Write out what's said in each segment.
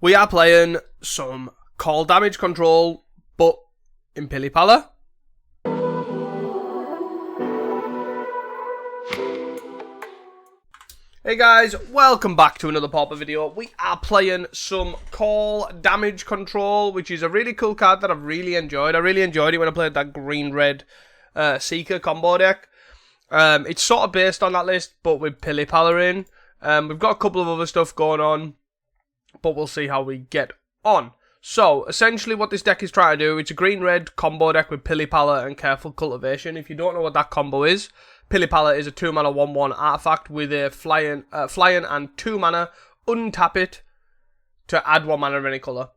We are playing some call damage control, but in Pili Pala. Hey guys, welcome back to another Pauper video. We are playing some call damage control, which is a really cool card that I've really enjoyed. I really enjoyed it when I played that green-red Seeker combo deck. It's sort of based on that list, but with Pili Pala in. We've got a couple of other stuff going on, but we'll see how we get on. So, essentially what this deck is trying to do, it's a green-red combo deck with Pili Pala and Careful Cultivation. If you don't know what that combo is, Pili Pala is a 2-mana 1/1 artifact with a flying and 2 mana. Untap it to add 1 mana of any colour.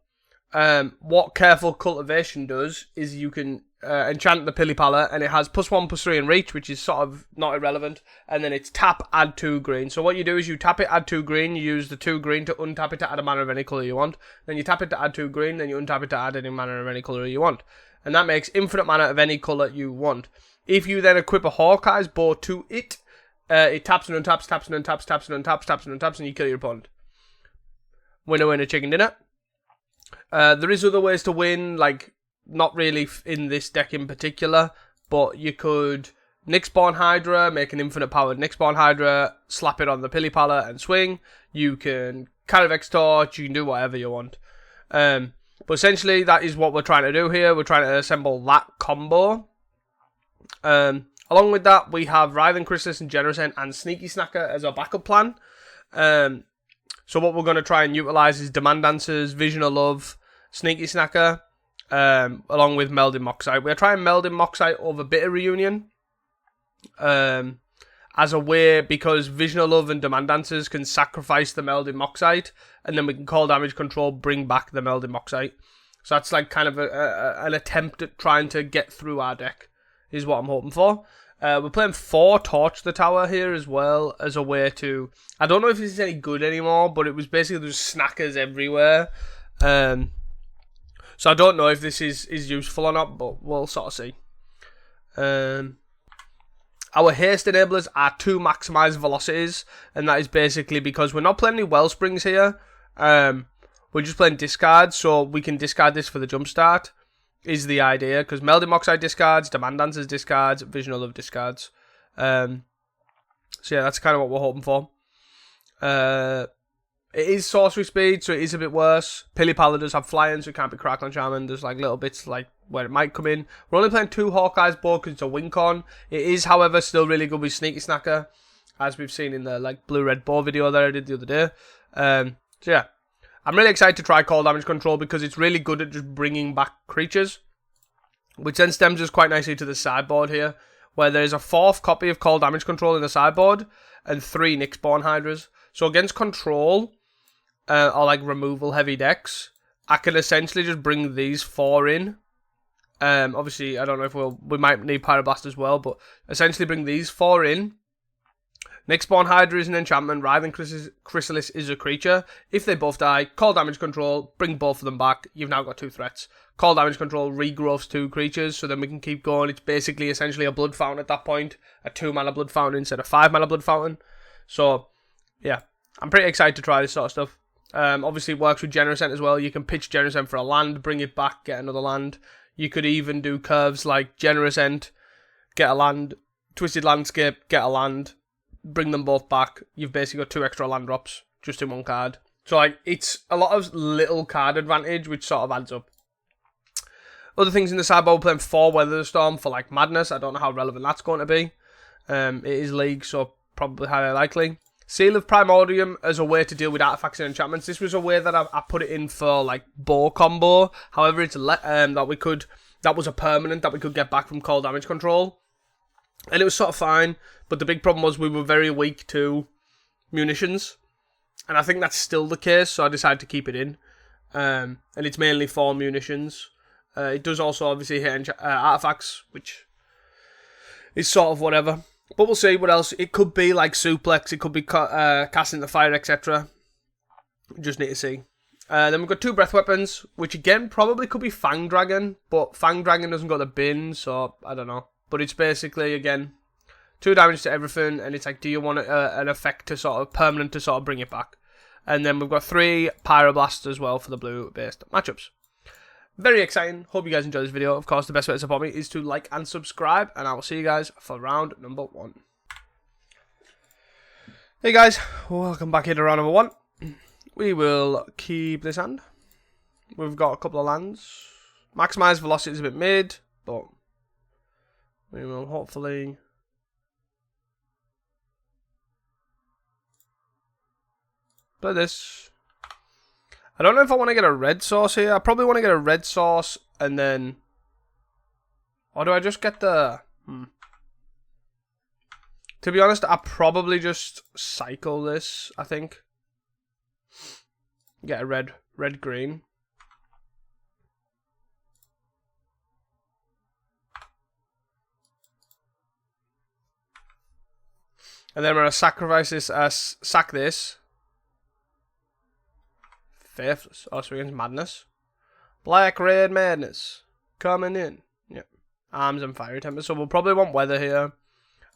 What Careful Cultivation does is you can enchant the Pili Pala, and it has +1/+3 in reach, which is sort of not irrelevant, and then it's tap, add 2 green. So what you do is you tap it, add 2 green, you use the 2 green to untap it to add a mana of any colour you want, then you tap it to add 2 green, then you untap it to add any mana of any colour you want. And that makes infinite mana of any colour you want. If you then equip a Hawkeye's Bow to it, it taps and untaps, taps and untaps, taps and untaps, taps and untaps, and you kill your opponent. Winner, winner, chicken dinner. There is other ways to win, like, not really in this deck in particular, but you could Nyxborn Hydra, make an infinite powered Nyxborn Hydra, slap it on the Pili Pala and swing. You can Calyrex Torch, you can do whatever you want. But essentially, that is what we're trying to do here. We're trying to assemble that combo. Along with that, we have Writhing Chrysalis and Generous End and Sneaky Snacker as our backup plan. So what we're going to try and utilise is Demand Dancers, Vision of Love, Sneaky Snacker, along with Melding Moxite. We're trying Melding Moxite over Bitter Reunion as a way, because Vision of Love and Demand Dancers can sacrifice the Melding Moxite, and then we can call damage control, bring back the Melding Moxite. So that's like kind of an attempt at trying to get through our deck, is what I'm hoping for. We're playing 4 Torch the Tower here as well, as a way to... I don't know if this is any good anymore, but it was basically just snackers everywhere. So I don't know if this is useful or not, but we'll sort of see. Our haste enablers are 2 maximized velocities, and that is basically because we're not playing any Wellsprings here. We're just playing discard, so we can discard this for the jumpstart, is the idea, because Melding Moxite discards, Demand Dancers discards, Vision of Love discards. So yeah, that's kind of what we're hoping for. It is sorcery speed, so it is a bit worse. Pili Pala does have flying, so it can't be Crackling Shaman. There's like little bits like where it might come in. We're only playing 2 Hawkeye's Bow because it's a win con. It is, however, still really good with Sneaky Snacker, as we've seen in the like blue-red bow video that I did the other day. So yeah, I'm really excited to try call damage control because it's really good at just bringing back creatures, which then stems us quite nicely to the sideboard here, where there is a 4th copy of call damage control in the sideboard and 3 Nyxborn Hydras. So against control, or like removal heavy decks, I can essentially just bring these 4 in. Obviously, I don't know if we might need Pyroblast as well, but essentially bring these 4 in. Nyxborn Hydra is an enchantment, Writhing Chrysalis is a creature. If they both die, call damage control, bring both of them back, you've now got 2 threats. Call damage control regrowths 2 creatures, so then we can keep going. It's basically essentially a blood fountain at that point, a 2-mana blood fountain instead of 5-mana blood fountain. So, yeah, I'm pretty excited to try this sort of stuff. Obviously it works with Generous End as well. You can pitch Generous End for a land, bring it back, get another land. You could even do curves like Generous End, get a land, Twisted Landscape, get a land, bring them both back. You've basically got 2 extra land drops just in 1 card. So like, it's a lot of little card advantage, which sort of adds up. Other things in the sideboard, we're playing 4 Weather Storm for like Madness. I don't know how relevant that's going to be. It is League, so probably highly likely. Seal of Primordium as a way to deal with artifacts and enchantments. This was a way that I put it in for like bow combo. However, it's that was a permanent that we could get back from call damage control, and it was sort of fine. But the big problem was we were very weak to munitions, and I think that's still the case. So I decided to keep it in, and it's mainly for munitions. It does also obviously hit artifacts, which is sort of whatever. But we'll see what else. It could be like Suplex, it could be Casting the Fire, etc. Just need to see. Then we've got 2 Breath Weapons, which again probably could be Fang Dragon, but Fang Dragon doesn't got the bin, so I don't know. But it's basically, again, 2 damage to everything, and it's like, do you want an effect to sort of permanent to sort of bring it back? And then we've got 3 Pyroblasts as well for the blue-based matchups. Very exciting. Hope you guys enjoyed this video. Of course, the best way to support me is to like and subscribe. And I will see you guys for round number 1. Hey guys, welcome back here to round number 1. We will keep this hand. We've got a couple of lands. Maximize velocity is a bit mid, but we will hopefully... play this. I don't know if I want to get a red source here. I probably want to get a red source and then... or do I just get the... To be honest, I probably just cycle this, I think. Get a red-green. And then we're going to sacrifice this, sack this. Faithless. Oh, so against Madness. Black Red Madness. Coming in. Yep. Arms and Fiery Temper. So we'll probably want Weather here.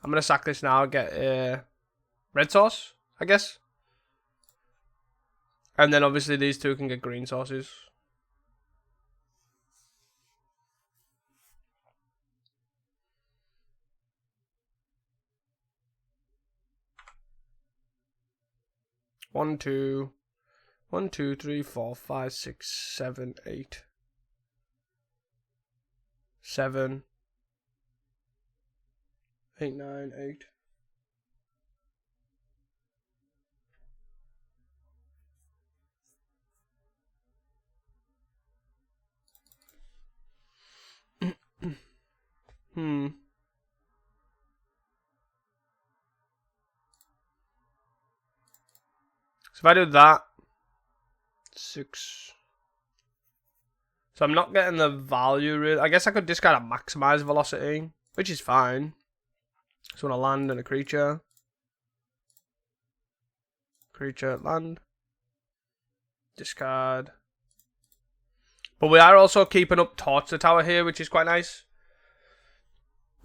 I'm going to sack this now. Get a red source, I guess. And then obviously these two can get green sources. One, two, 3, 4, 5, 6, 7, 8. 7, 8, 9, 8. So if I do that, 6. So I'm not getting the value really. I guess I could discard a maximize velocity, which is fine. So I want to land and a creature. Creature, land. Discard. But we are also keeping up Torch the Tower here, which is quite nice.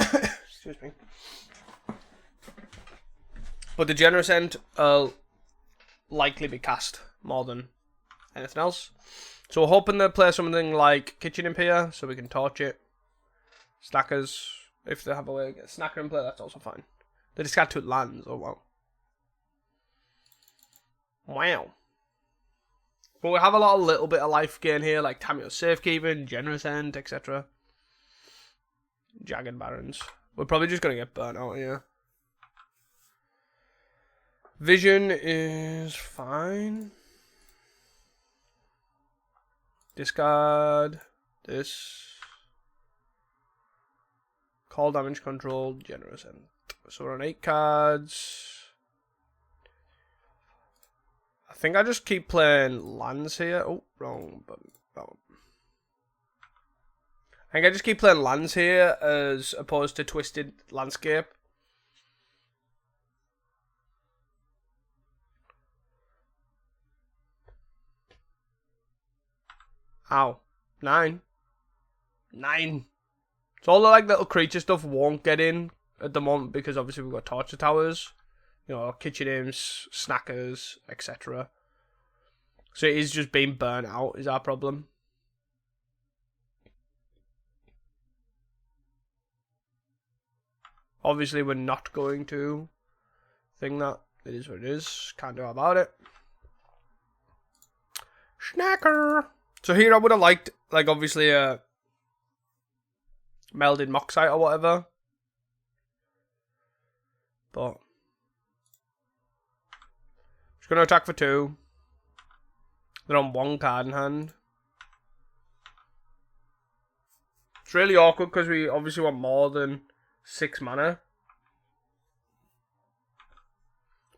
Excuse me. But the Generous End will likely be cast more than anything else. So we're hoping to play something like Kitchen Imp here, so we can torch it. Snackers, if they have a way to get a snacker in play, that's also fine. They discard 2 lands, oh wow. Wow. But we have a lot of little bit of life gain here, like Tameo Safekeeping, Generous End, etc. Jagged Barrens. We're probably just going to get burnt out here. Vision is fine. Discard this. Call damage control, Generous End. So we're on 8 cards. I think I just keep playing lands here. Oh, wrong button. Oh. I think I just keep playing lands here as opposed to Twisted Landscape. Ow. 9. 9. So all the like little creature stuff won't get in at the moment because obviously we've got Torture Towers, you know, Kitchen Imps, Snackers, etc. So it is just being burnt out is our problem. Obviously we're not going to think that. It is what it is. Can't do about it. Snacker! So here I would have liked, like, obviously a Melded Moxite or whatever. But just going to attack for 2. They're on 1 card in hand. It's really awkward because we obviously want more than 6 mana.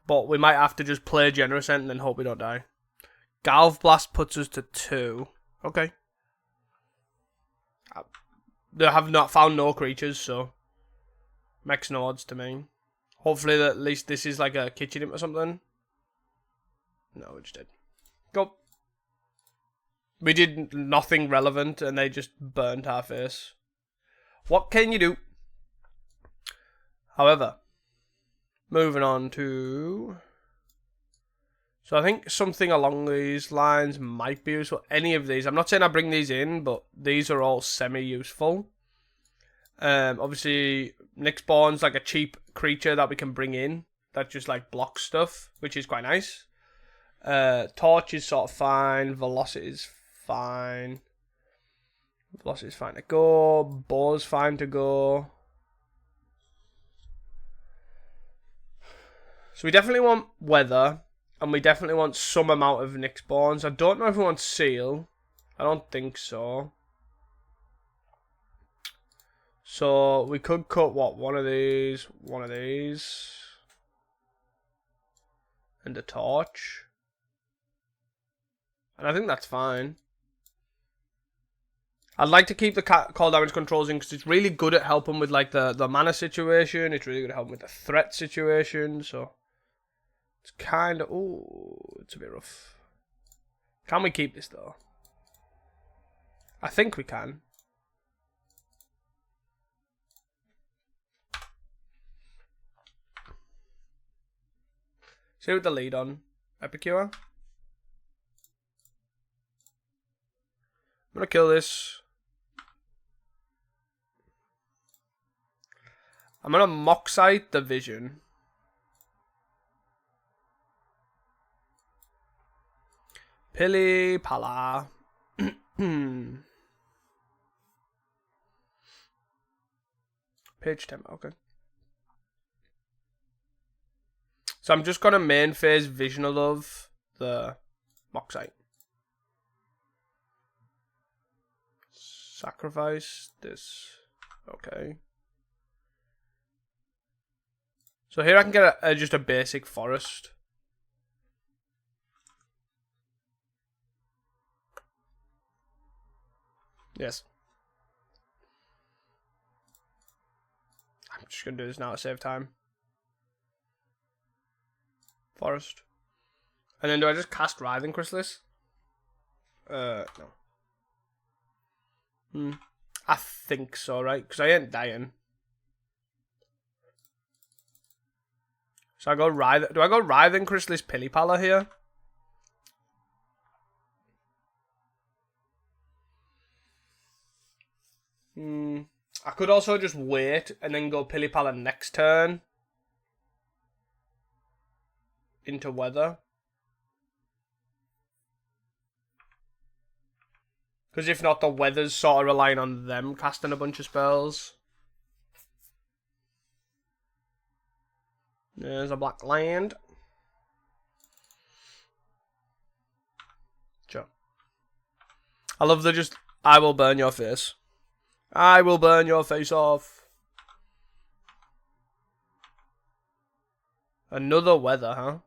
But we might have to just play Generous End and then hope we don't die. Galv Blast puts us to 2. Okay. They have not found no creatures, so makes no odds to me. Hopefully at least this is like a Kitchen Imp or something. No, we just did. Go. We did nothing relevant and they just burnt our face. What can you do? However, moving on to So I think something along these lines might be useful. Any of these. I'm not saying I bring these in, but these are all semi-useful. Obviously, Nyxborn's like a cheap creature that we can bring in that just like blocks stuff, which is quite nice. Torch is sort of fine. Velocity is fine. Velocity is fine to go. Bow's fine to go. So we definitely want weather, and we definitely want some amount of Nyxborns. I don't know if we want seal. I don't think so. So we could cut what? One of these, and a torch. And I think that's fine. I'd like to keep the call damage controls in because it's really good at helping with like the mana situation. It's really good at helping with the threat situation. So it's kind of... Ooh, it's a bit rough. Can we keep this though? I think we can. See with the lead on Epicure. I'm gonna kill this. I'm gonna Moxite the Vision. Pili Pala. Page 10, okay. So I'm just gonna main phase Visional of the Moxite. Sacrifice this. Okay. So here I can get just a basic forest. Yes. I'm just going to do this now to save time. Forest. And then do I just cast Writhing Chrysalis? No. I think so, right? Because I ain't dying. So I go Writhing... Do I go Writhing Chrysalis Pili Pala here? I could also just wait and then go Pili Pala next turn. Into weather. Because if not, the weather's sort of relying on them casting a bunch of spells. There's a black land. Sure. I love the just, I will burn your face. I will burn your face off. Another weather, huh?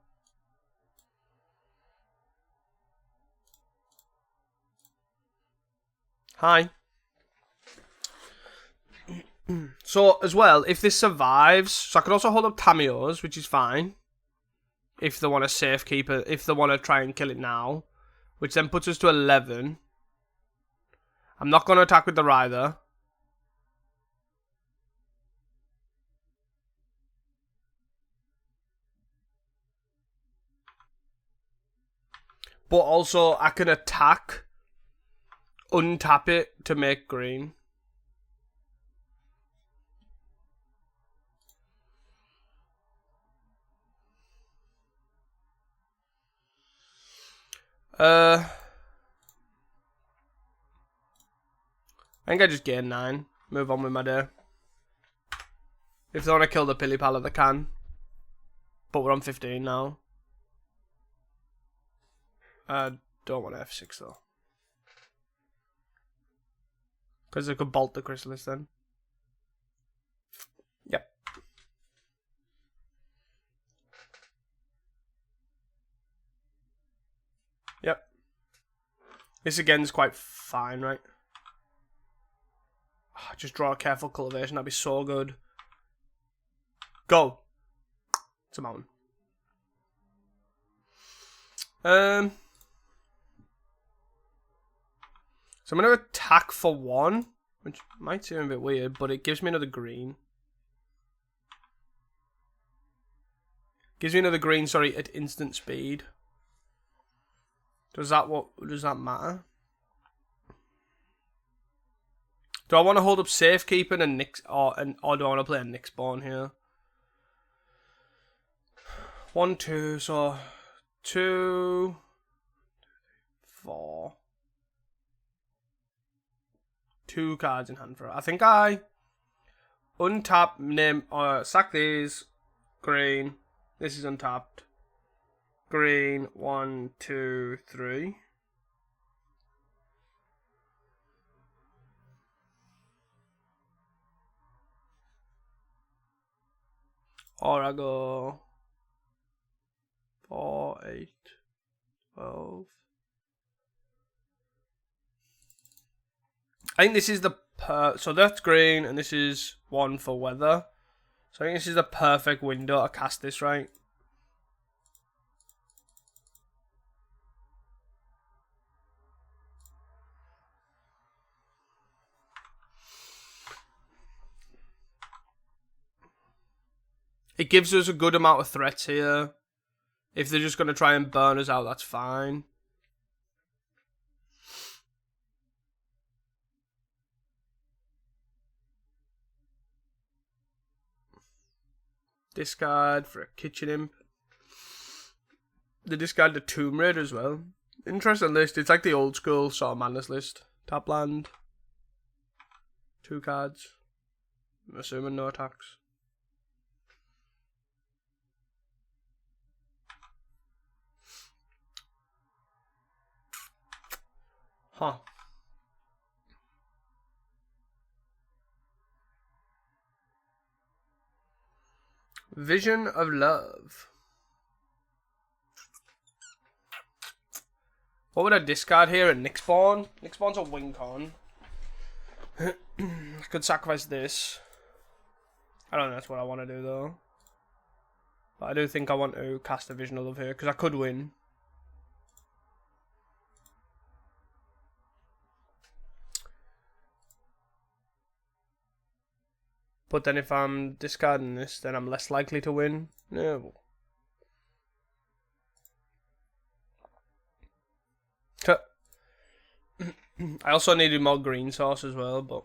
Hi. So, as well, if this survives... So I could also hold up Tamiyo's, which is fine. If they want to safe keep it. If they want to try and kill it now. Which then puts us to 11. I'm not going to attack with the Rider. But also, I can attack... Untap it to make green. I think I just gain 9. Move on with my day. If they want to kill the Pili Pala, they can. But we're on 15 now. I don't want F6 though. Because they could bolt the Chrysalis then. Yep. Yep. This again is quite fine, right? Oh, just draw a careful cultivation, that'd be so good. Go. It's a mountain. So I'm going to attack for 1, which might seem a bit weird, but it gives me another green. Gives me another green, sorry, at instant speed. Does that matter? Do I want to hold up safekeeping and Nick, or do I want to play a Nick spawn here? 1, 2, so 2, 4. 2 cards in hand for it. I think I untap, name, sack these. Green. This is untapped. Green. 1, 2, 3. Or I go 4, 8, 12. I think this is the so that's green and this is 1 for weather. So I think this is the perfect window to cast this, right? It gives us a good amount of threats here. If they're just going to try and burn us out, that's fine. Discard for a kitchen imp. They discard the Tomb Raider as well. Interesting list. It's like the old school sort of madness list. Tap land. 2 cards. I'm assuming no attacks. Huh. Vision of Love. What would I discard here at Nick Spawn? Nick Spawn's a win con. Could sacrifice this. I don't know that's what I want to do though. But I do think I want to cast a Vision of Love here because I could win. But then if I'm discarding this, then I'm less likely to win. No. I also needed more green sauce as well, but...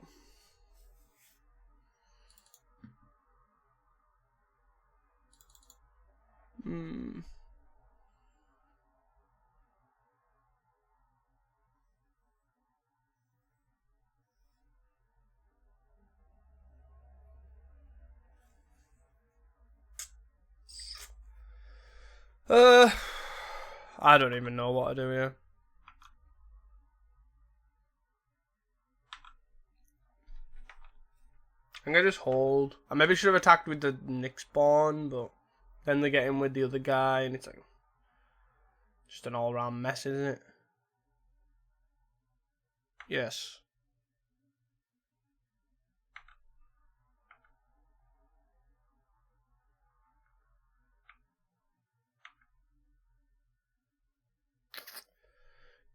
I don't even know what to do here. I'm gonna just hold. I maybe should have attacked with the Nick Spawn, but then they get in with the other guy, and it's like just an all-round mess, isn't it? Yes.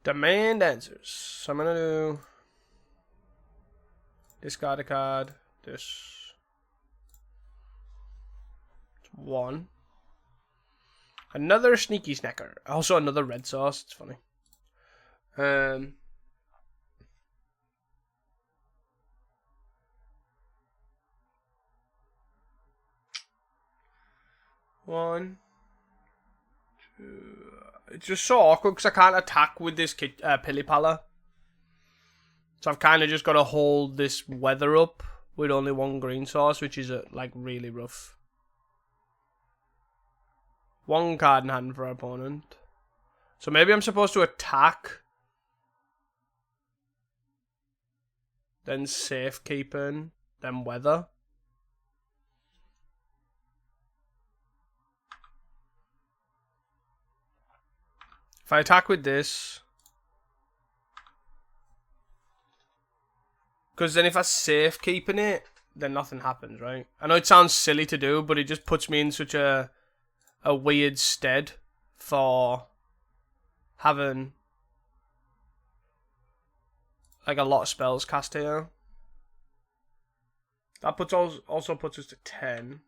Demand answers. So I'm gonna do discard a card. This 1. Another sneaky snacker. Also another red sauce. It's funny. 1, 2. It's just so awkward because I can't attack with this Pili Pala. So I've kind of just got to hold this weather up with only 1 green sauce, which is like really rough. 1 card in hand for our opponent. So maybe I'm supposed to attack. Then safekeeping. Then weather. If I attack with this... Because then if I safekeeping it, then nothing happens, right? I know it sounds silly to do, but it just puts me in such a weird stead for having like a lot of spells cast here. That also puts us to 10.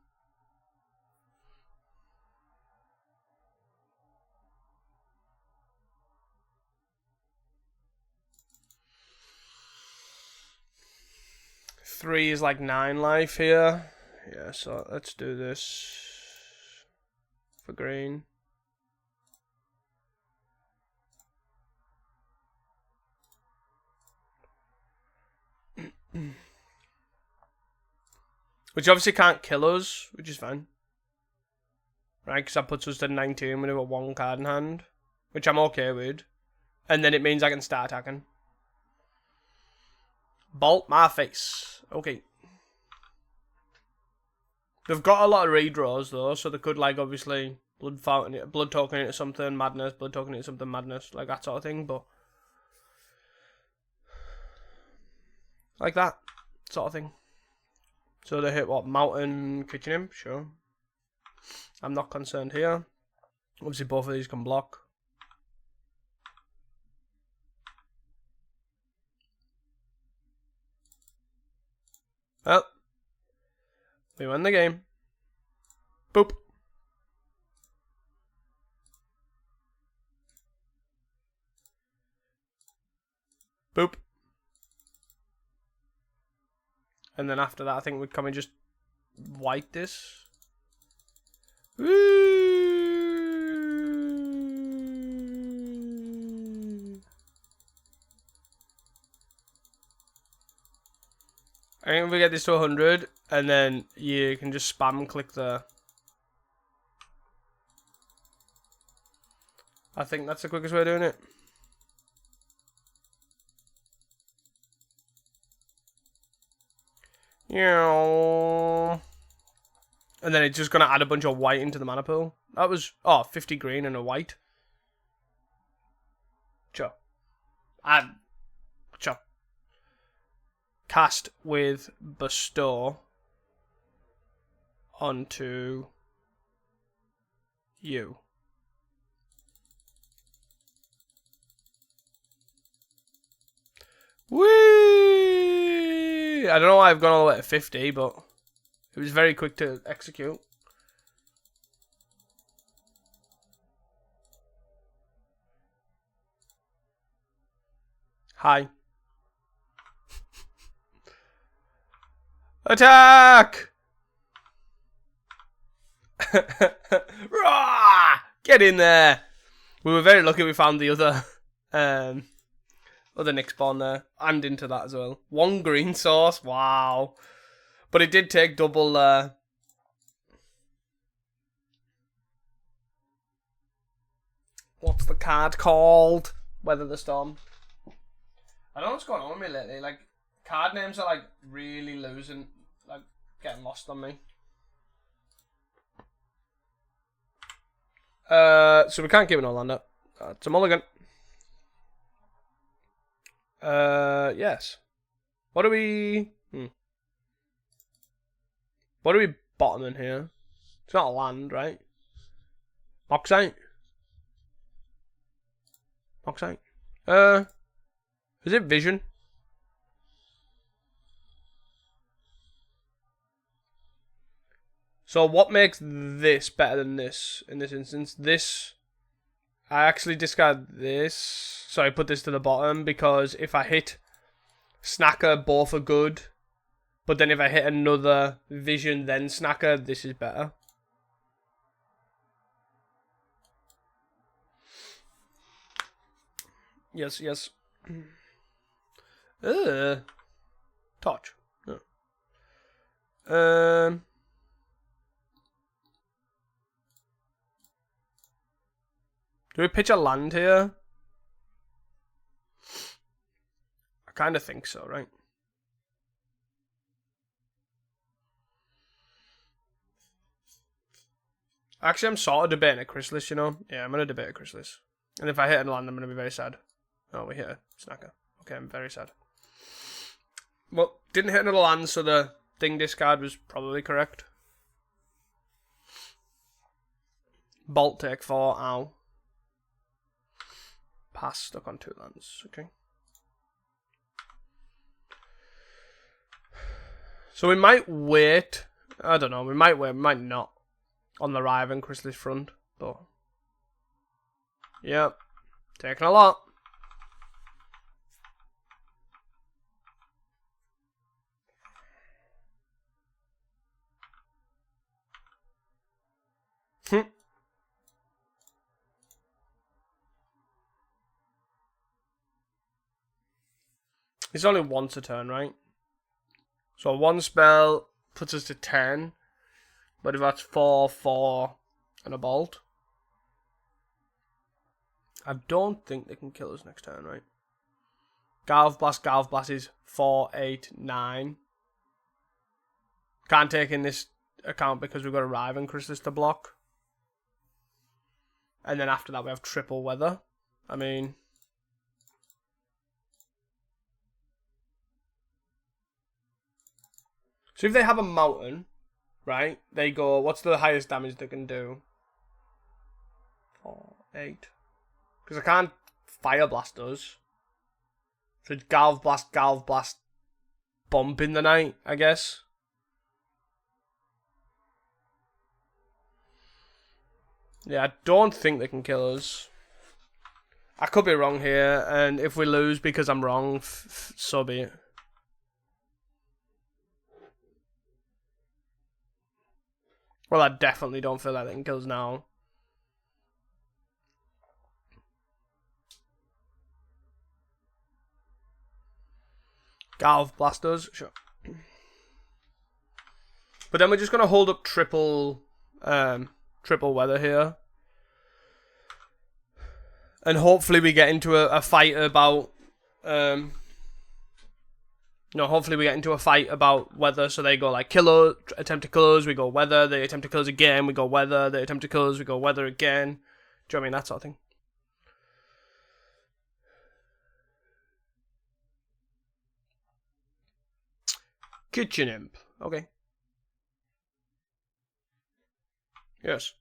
3 is like 9 life here. Yeah, so let's do this for green. Which obviously can't kill us, which is fine. Right, because that puts us to 19 when we've got 1 card in hand. Which I'm okay with. And then it means I can start attacking. Bolt my face. Okay. They've got a lot of redraws though, so they could like obviously blood token into something, madness, blood token into something, madness, like that sort of thing, but like that sort of thing. So they hit what? Mountain, kitchen imp, sure. I'm not concerned here. Obviously both of these can block. Well, we win the game. Boop. Boop. And then after that, I think can we just white this? Woo! I think if we get this to 100, and then you can just spam click the... I think that's the quickest way of doing it. Yeah. And then it's just going to add a bunch of white into the mana pool. That was, 50 green and a white. Sure. Sure. Cast with bestow onto you. Whee! I don't know why I've gone all the way to 50, but it was very quick to execute. Hi. Attack! Get in there! We were very lucky we found the other other Nick spawn there. And into that as well. 1 green source, wow. But it did take double what's the card called? Weather the Storm. I don't know what's going on with me lately, like card names are like really losing, like getting lost on me. So we can't give an Orlando. It's a mulligan. Yes. What are we? What are we bottoming here? It's not a land, right? Moxite. Moxite. Is it vision? So what makes this better than this in this instance? This, I actually discard this. So I put this to the bottom because if I hit Snacker, both are good. But then if I hit another vision, then Snacker, this is better. Yes, yes. Touch. No. Do we pitch a land here? I kind of think so, right? Actually, I'm sort of debating a Chrysalis, you know? Yeah, I'm going to debate a Chrysalis. And if I hit a land, I'm going to be very sad. Oh, we hit a Snacker. Okay, I'm very sad. Well, didn't hit another land, so the thing discard was probably correct. Bolt take 4, ow. Pass, stuck on 2 lands, okay. So we might wait. I don't know, we might wait, we might not. On the Riven Chrysalis front, but... Yep, taking a lot. It's only once a turn, right? So one spell puts us to 10. But if that's 4, 4, and a bolt, I don't think they can kill us next turn, right? Galv Blast is 4, 8, 9. Can't take in this account because we've got a Riven Chrysalis to block. And then after that we have triple weather. I mean... So if they have a mountain, right, they go, what's the highest damage they can do? 4, 8. Because I can't Fire Blast us. So it's Galv Blast, bump in the night, I guess. Yeah, I don't think they can kill us. I could be wrong here, and if we lose because I'm wrong, so be it. Well, I definitely don't feel like they can kill us now. Galv Blasters, sure. But then we're just going to hold up triple weather here. And hopefully we get into a fight about... hopefully we get into a fight about weather. So they go like kill us, attempt to kill us, we go weather. They attempt to kill us again, we go weather. They attempt to kill us, we go weather again. Do you know what I mean? That sort of thing. Kitchen Imp. Okay. Yes.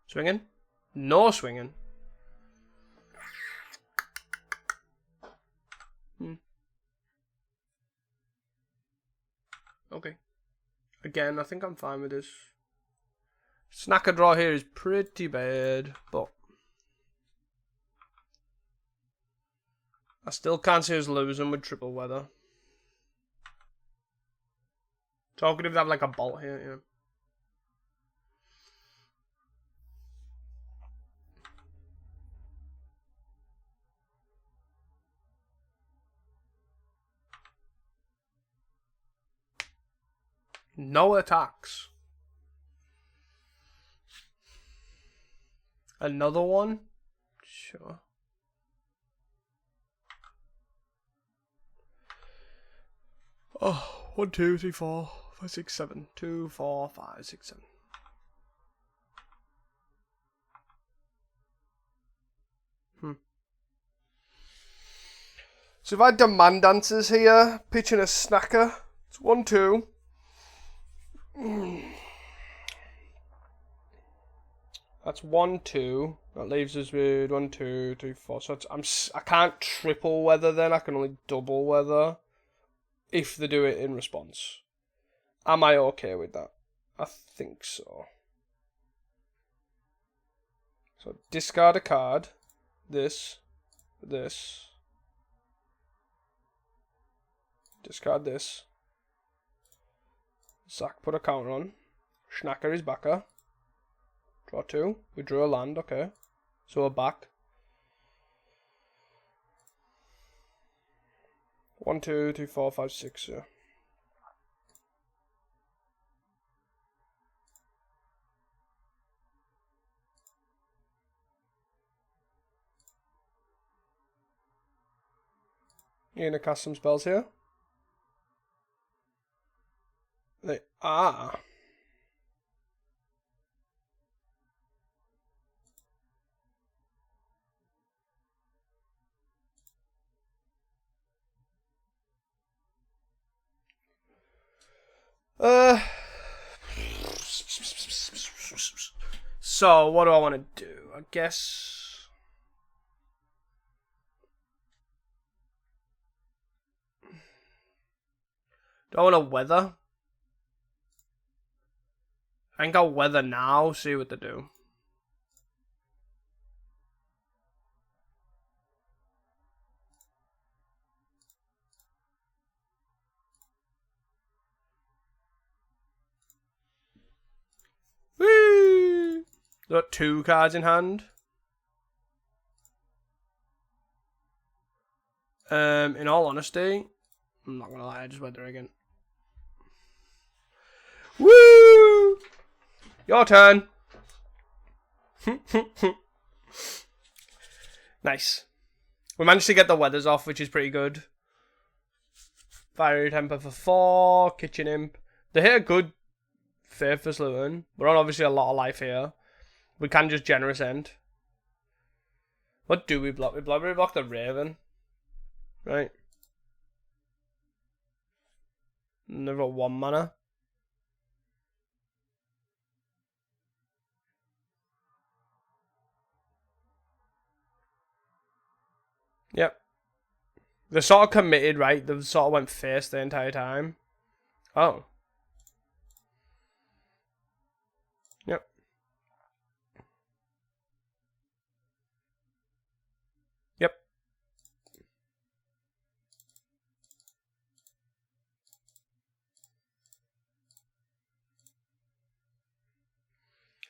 Swinging? No swinging. Okay. Again, I think I'm fine with this. Snacker draw here is pretty bad, but I still can't see us losing with triple weather. So good if they have like a bolt here, yeah. No attacks. Another one? Sure. Oh, 1, 2, 3, 4, 5, 6, 7. 2, 4, 5, 6, 7. So if I demand dancers here, pitching a snacker, it's 1, 2. That's 1, 2. That leaves us with 1, 2, 3, 4. So I can't triple weather then. I can only double weather if they do it in response. Am I okay with that? I think so. So discard a card. This. Discard this. Sack put a counter on. Schnacker is backer. Draw 2. We drew a land, okay. So we're back. 1, 2, 3, 4, 5, 6, yeah. You're gonna cast some spells here? They are. So what do I want to do? I guess do I want to weather? I think I'll weather now, see what they do. Whee! So got 2 cards in hand. In all honesty, I'm not gonna lie, I just went there again. Woo! Your turn. Nice. We managed to get the weathers off, which is pretty good. Fiery Temper for 4. Kitchen Imp. They hit a good Faithless Luton. We're on obviously a lot of life here. We can just Generous End. What do we block? We block the Raven. Right. Never got 1 mana. Yep. They're sort of committed, right? They sort of went face the entire time. Oh. Yep. Yep.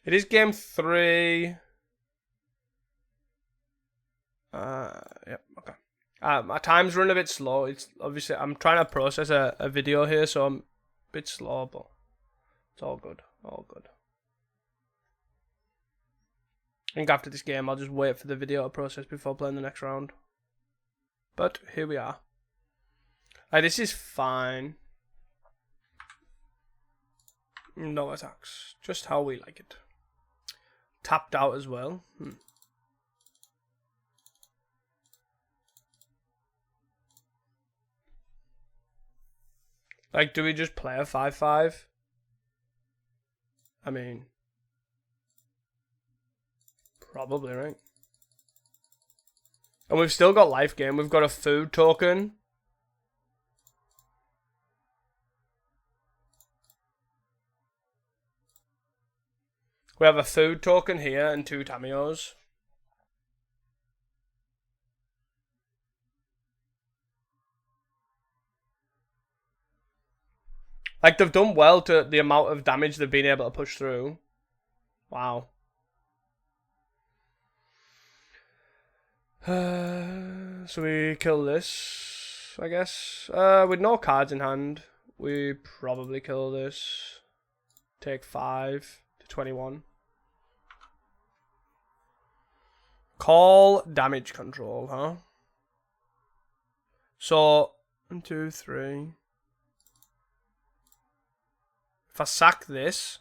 It is game 3. Yep, okay. My time's running a bit slow. It's obviously I'm trying to process a video here, so I'm a bit slow, but it's all good. All good. I think after this game, I'll just wait for the video to process before playing the next round. But here we are. This is fine. No attacks. Just how we like it. Tapped out as well. Like, do we just play a 5/5? I mean, probably, right? And we've still got life gain. We've got a food token. We have a food token here and 2 Tamios. Like, they've done well to the amount of damage they've been able to push through. Wow. So we kill this, I guess. With no cards in hand, we probably kill this. Take 5 to 21. Call damage control, huh? So, 1, 2, 3. If I sack this,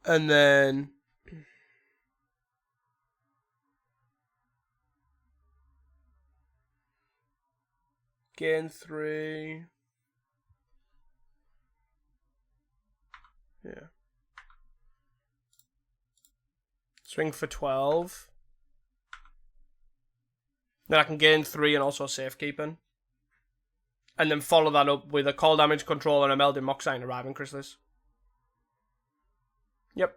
and then gain 3, yeah, swing for 12, then I can gain 3 and also safekeeping. And then follow that up with a call damage control and a Melding Moxite and a Raven Chrysalis. Yep.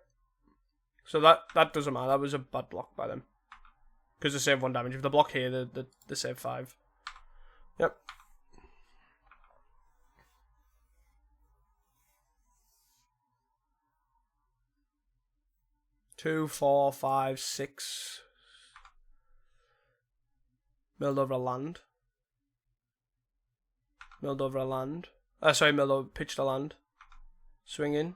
So that doesn't matter. That was a bad block by them. Because they save 1 damage. If they block here, they save 5. Yep. Two, 4, 5, 6. Milled over a land. Milled over a land. Sorry, milled over, pitched a land. Swing in.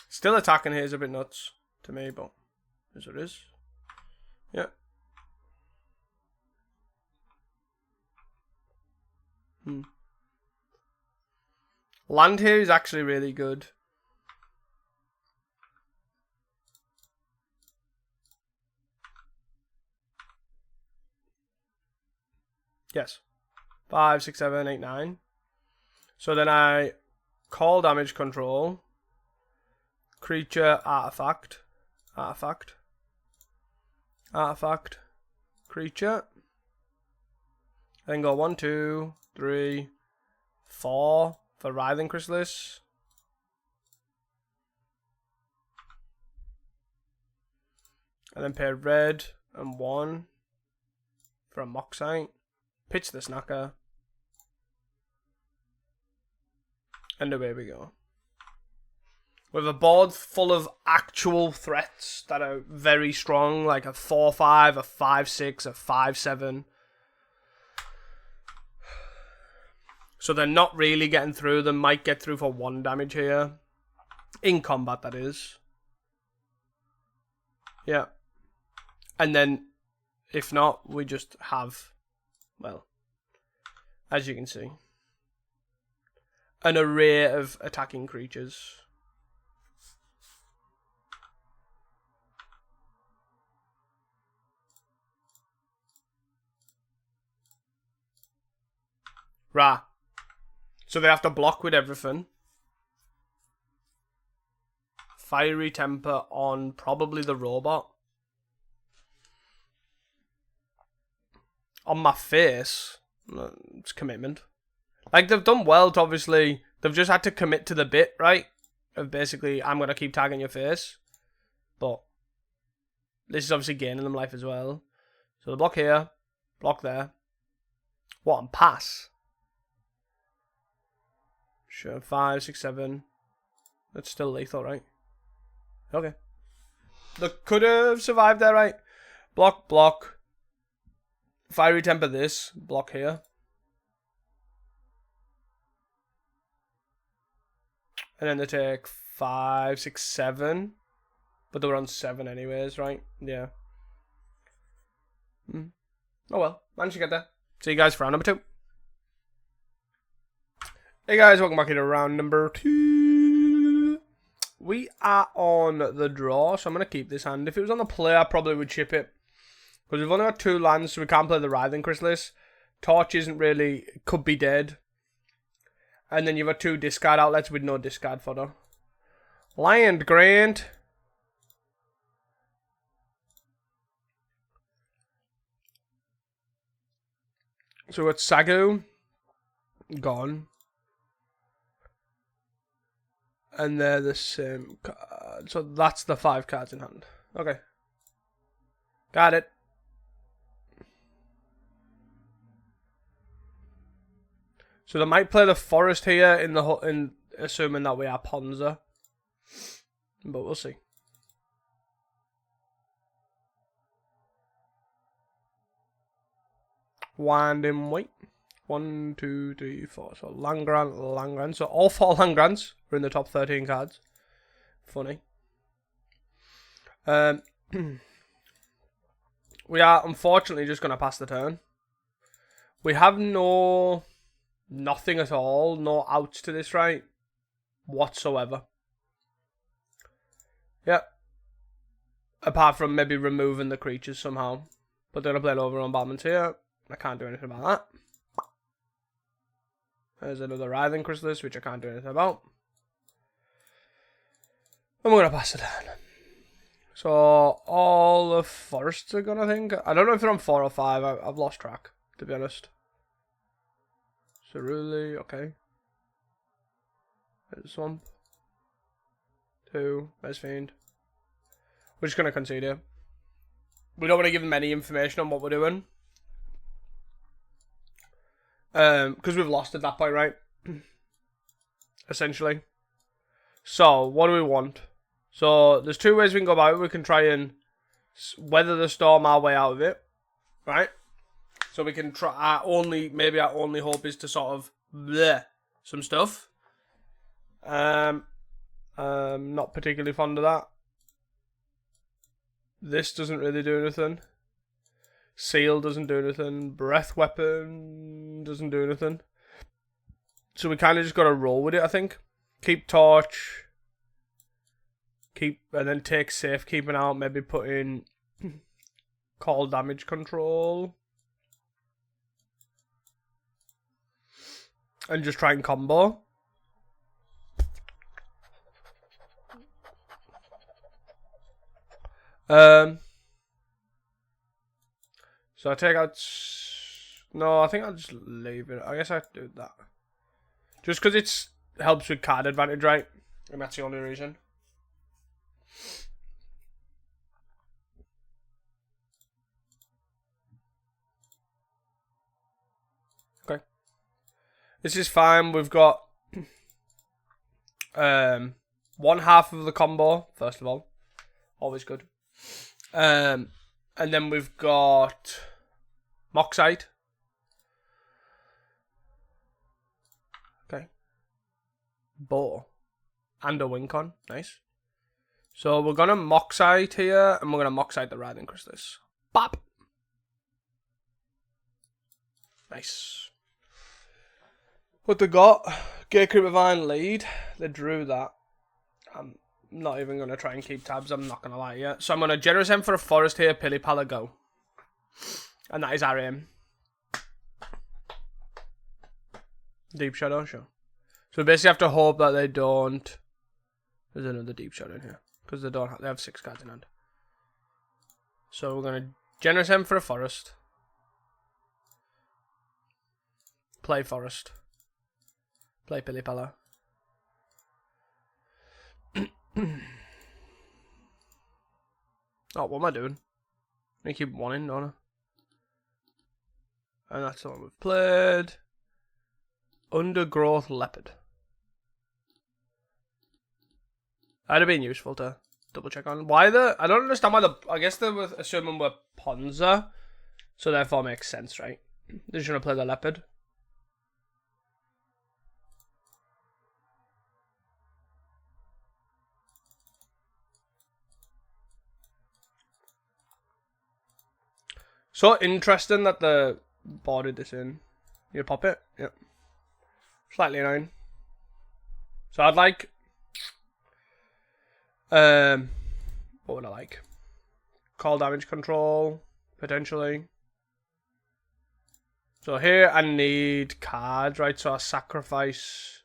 Still attacking here is a bit nuts to me, but as it is. Yeah. Land here is actually really good. Yes. 5, 6, 7, 8, 9. So then I call damage control. Creature, artifact. Artifact. Artifact. Creature. Then go 1, 2, 3, 4 for Writhing Chrysalis. And then pay red and 1 for a Moxite. Pitch the Snacker. And away we go. With a board full of actual threats that are very strong, like a 4-5, a 5-6, a 5-7. So they're not really getting through. They might get through for 1 damage here. In combat, that is. Yeah. And then, if not, we just have, well, as you can see, an array of attacking creatures. Rah. So they have to block with everything. Fiery Temper on probably the robot. On my face, it's commitment. Like, they've done well to obviously, they've just had to commit to the bit, right? Of basically, I'm going to keep tagging your face. But this is obviously gaining them life as well. So the block here, block there. What, and pass? Sure, 5, 6, 7. That's still lethal, right? Okay. They could have survived there, right? Block, block. Fiery Temper this. Block here. And then they take 5, 6, 7. But they were on 7 anyways, right? Yeah. Oh well. Managed to get there. See you guys for round number 2. Hey guys, welcome back to round number 2. We are on the draw, so I'm going to keep this hand. If it was on the play, I probably would chip it. Because we've only got 2 lands, so we can't play the Writhing Chrysalis. Torch isn't really, could be dead. And then you've got 2 discard outlets with no discard fodder. Land Grant. So it's Sagu. Gone. And they're the same card. So that's the 5 cards in hand. Okay. Got it. So they might play the forest here in assuming that we are Ponza. But we'll see. Winding White. 1, 2, 3, 4. So Langrand. So all 4 Langrands are in the top 13 cards. Funny. We are unfortunately just going to pass the turn. We have nothing at all. No outs to this, right? Whatsoever. Yep. Apart from maybe removing the creatures somehow. But they're going to play an overbombardment here. I can't do anything about that. There's another Writhing Chrysalis, which I can't do anything about. And we're going to pass it down. So, all the forests are going to think. I don't know if they're on 4 or 5. I've lost track, to be honest. Cerulli, okay. There's Swamp. 2, there's Fiend. We're just going to concede here. We don't want to give them any information on what we're doing. Because we've lost at that point, right? Essentially. So, what do we want? So, there's 2 ways we can go about it. We can try and weather the storm our way out of it. Right? So we can try, maybe our only hope is to sort of bleh some stuff. Not particularly fond of that. This doesn't really do anything. Seal doesn't do anything. Breath Weapon doesn't do anything. So we kind of just got to roll with it, I think. Keep Torch. And then take Safekeeping out. Maybe put in Call Damage Control. And just try and combo. So I take out... No, I think I'll just leave it. I guess I have to do that. Just because it helps with card advantage, right? And that's the only reason. Okay. This is fine. We've got One half of the combo, first of all. Always good. And then we've got Moxite. Okay. Bow. And a Wincon. Nice. So we're going to Moxite here, and we're going to Moxite the Riding Crystals. Bop! Nice. What they got? Gatecreeper Vine lead. They drew that. I'm not even going to try and keep tabs, I'm not going to lie yet. So I'm going to Generous M for a Forest here, Pili Pala go. And that is our aim. Deep Shadow, sure. So we basically have to hope that they don't... There's another Deep Shadow in here. Because they have 6 cards in hand. So we're going to Generous M for a Forest. Play Forest. Play Pili Pala. Oh, what am I doing? I keep one in, don't I? And that's the one we've played. Undergrowth Leopard. That'd have been useful to double check on. Why the... I don't understand why the... I guess they were assuming we're Ponza. So therefore makes sense, right? They're just going to play the Leopard. So interesting that the boarded this in. You pop it? Yep. Slightly annoying. So I'd like... what would I like? Call damage control, potentially. So here I need cards, right? So I sacrifice...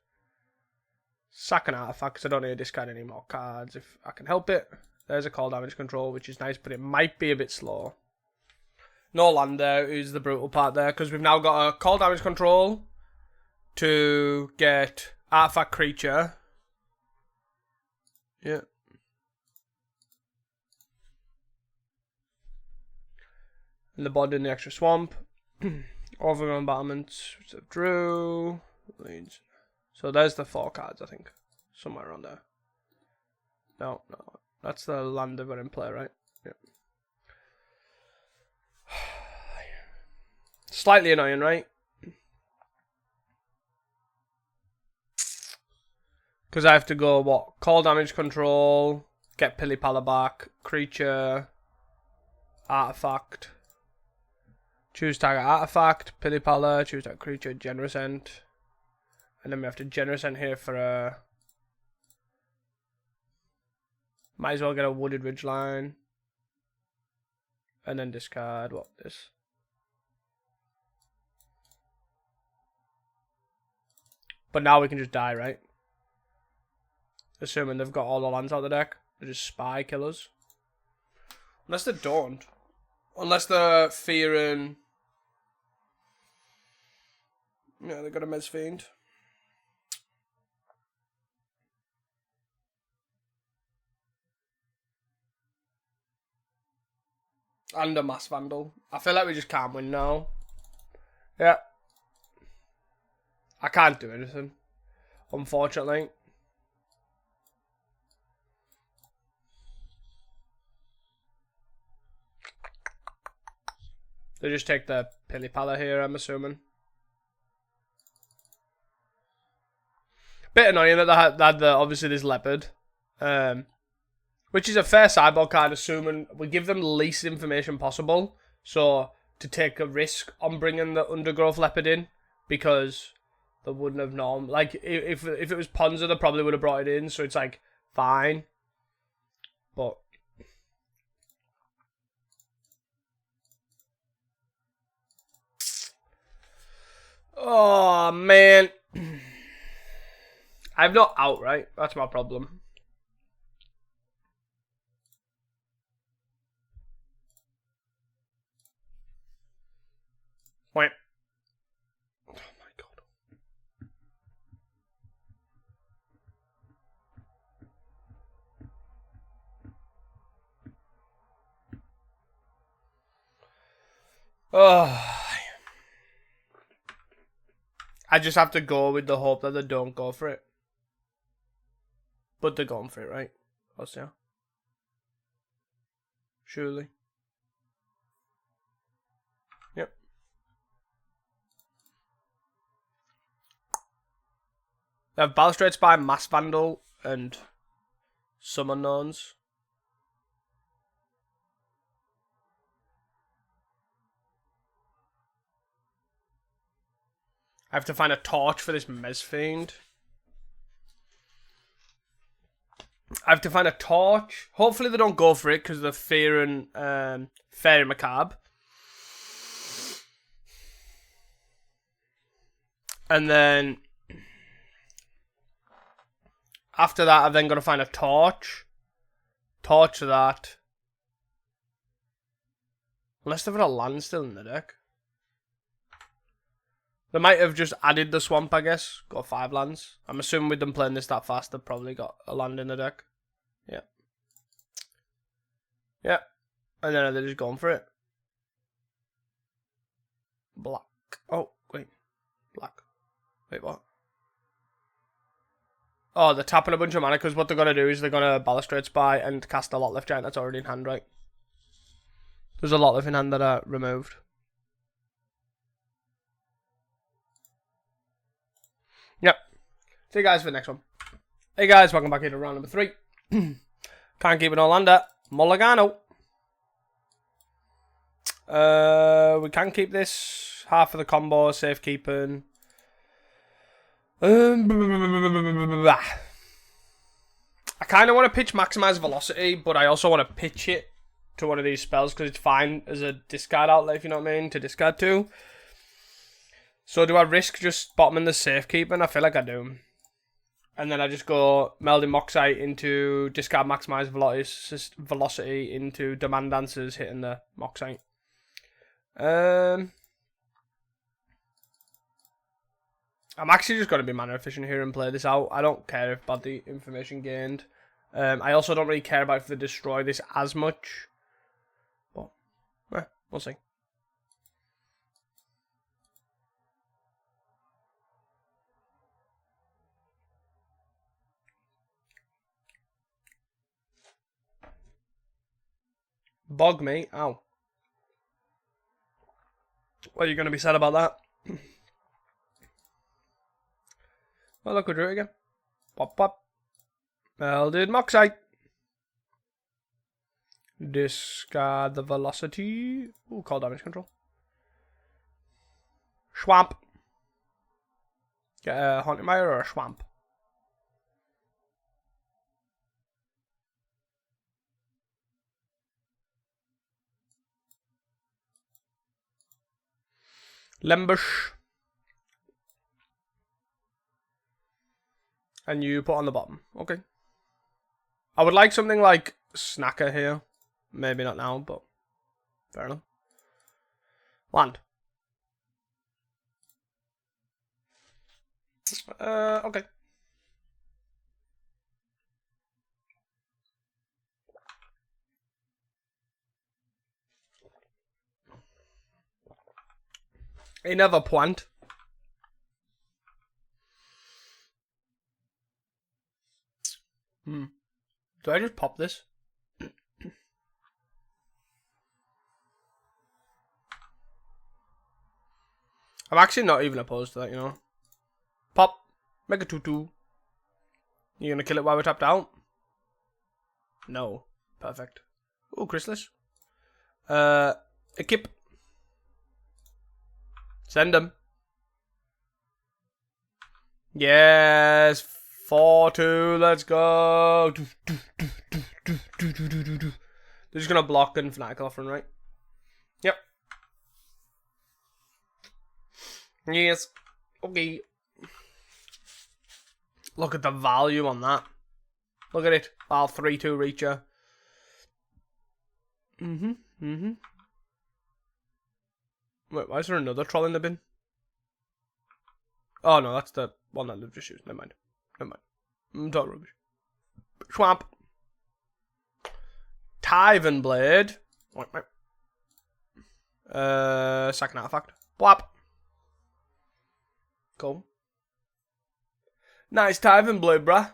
Sack an artifact because I don't need to discard any more cards if I can help it. There's a call damage control, which is nice, but it might be a bit slow. No land there is the brutal part there, because we've now got a call damage control to get artifact creature. Yeah. And the body in the extra swamp. Overgrown battlements, which I've drew. Leads. So there's the 4 cards, I think. Somewhere around there. No. That's the land they've got in play, right? Yeah. Slightly annoying, right? Because I have to go, what? Call damage control, get Pili Pala back, creature, artifact, choose target artifact, Pili Pala, choose that creature, Generous End. And then we have to Generous End here for a... Might as well get a Wooded Ridgeline. And then discard, what, this? But now we can just die, right? Assuming they've got all the lands out of the deck. They're just spy killers. Unless they don't. Unless they're fearing... Yeah, they got a Mez Fiend. And a Mass Vandal. I feel like we just can't win now. Yeah. I can't do anything. Unfortunately. They just take the Pili Pala here, I'm assuming. Bit annoying that they had obviously this Leopard. Which is a fair sideboard card, assuming we give them the least information possible. So, to take a risk on bringing the Undergrowth Leopard in. Because they wouldn't have known. Like, if it was Ponza, they probably would have brought it in. So, it's like, fine. But... Oh, man. I'm not out, right? That's my problem. Wait. Oh, my God. Oh... I just have to go with the hope that they don't go for it. But they're going for it, right? Yeah. Surely. Yep. They have Balustrade Spy, Mass Vandal, and some unknowns. I have to find a torch for this Mez Fiend. I have to find a torch. Hopefully they don't go for it because they're fearing Fairy Macabre. And then after that, I've then got to find a torch. Torch that. Unless they've got a land still in the deck. They might have just added the swamp, I guess. Got 5 lands. I'm assuming with them playing this that fast, they've probably got a land in the deck. Yeah. Yeah. And then they're just going for it. Black. Oh, wait. Black. Wait, what? Oh, they're tapping a bunch of mana because what they're going to do is they're going to Balustrade Spy and cast a Lot-Left Giant that's already in hand, right? There's a Lot-Left in hand that are removed. Yep. See you guys for the next one. Hey guys, welcome back here to round number 3. Can't keep it all under. Mulligano. We can keep this. Half of the combo, safekeeping. I kind of want to pitch Maximize Velocity, but I also want to pitch it to one of these spells because it's fine as a discard outlet, if you know what I mean, to discard to. So do I risk just bottoming the safekeeping? I feel like I do. And then I just go Melding Moxite into discard Maximize Velocity into Demand Dancers hitting the Moxite. I'm actually just going to be mana efficient here and play this out. I don't care about the information gained. I also don't really care about if they destroy this as much. But, we'll see. Bog me? Ow. What are you going to be sad about that? Oh, look, we'll do it again. Pop, pop. Melded Moxite. Discard the velocity. Ooh, call damage control. Swamp. Get a Haunted Mire or a Swamp? Lembush. And you put on the bottom. Okay. I would like something like Snacker here. Maybe not now, but fair enough. Land. Okay. Another point. Do I just pop this? I'm actually not even opposed to that, you know. Pop. Make a 2/2. You gonna kill it while we're tapped out? No. Perfect. Ooh, Chrysalis. Equip. Send them. Yes. 4-2. Let's go. They're just gonna block and Fnatic offering, right? Yep. Yes. Okay. Look at the value on that. Look at it. I'll 3-2 Reacher. Wait, why is there another troll in the bin? Oh no, that's the one that they've just used. Never mind. I'm talking rubbish. Swamp. Tyven Blade. Second artifact. Blap. Cool. Nice Tyven Blade, bruh.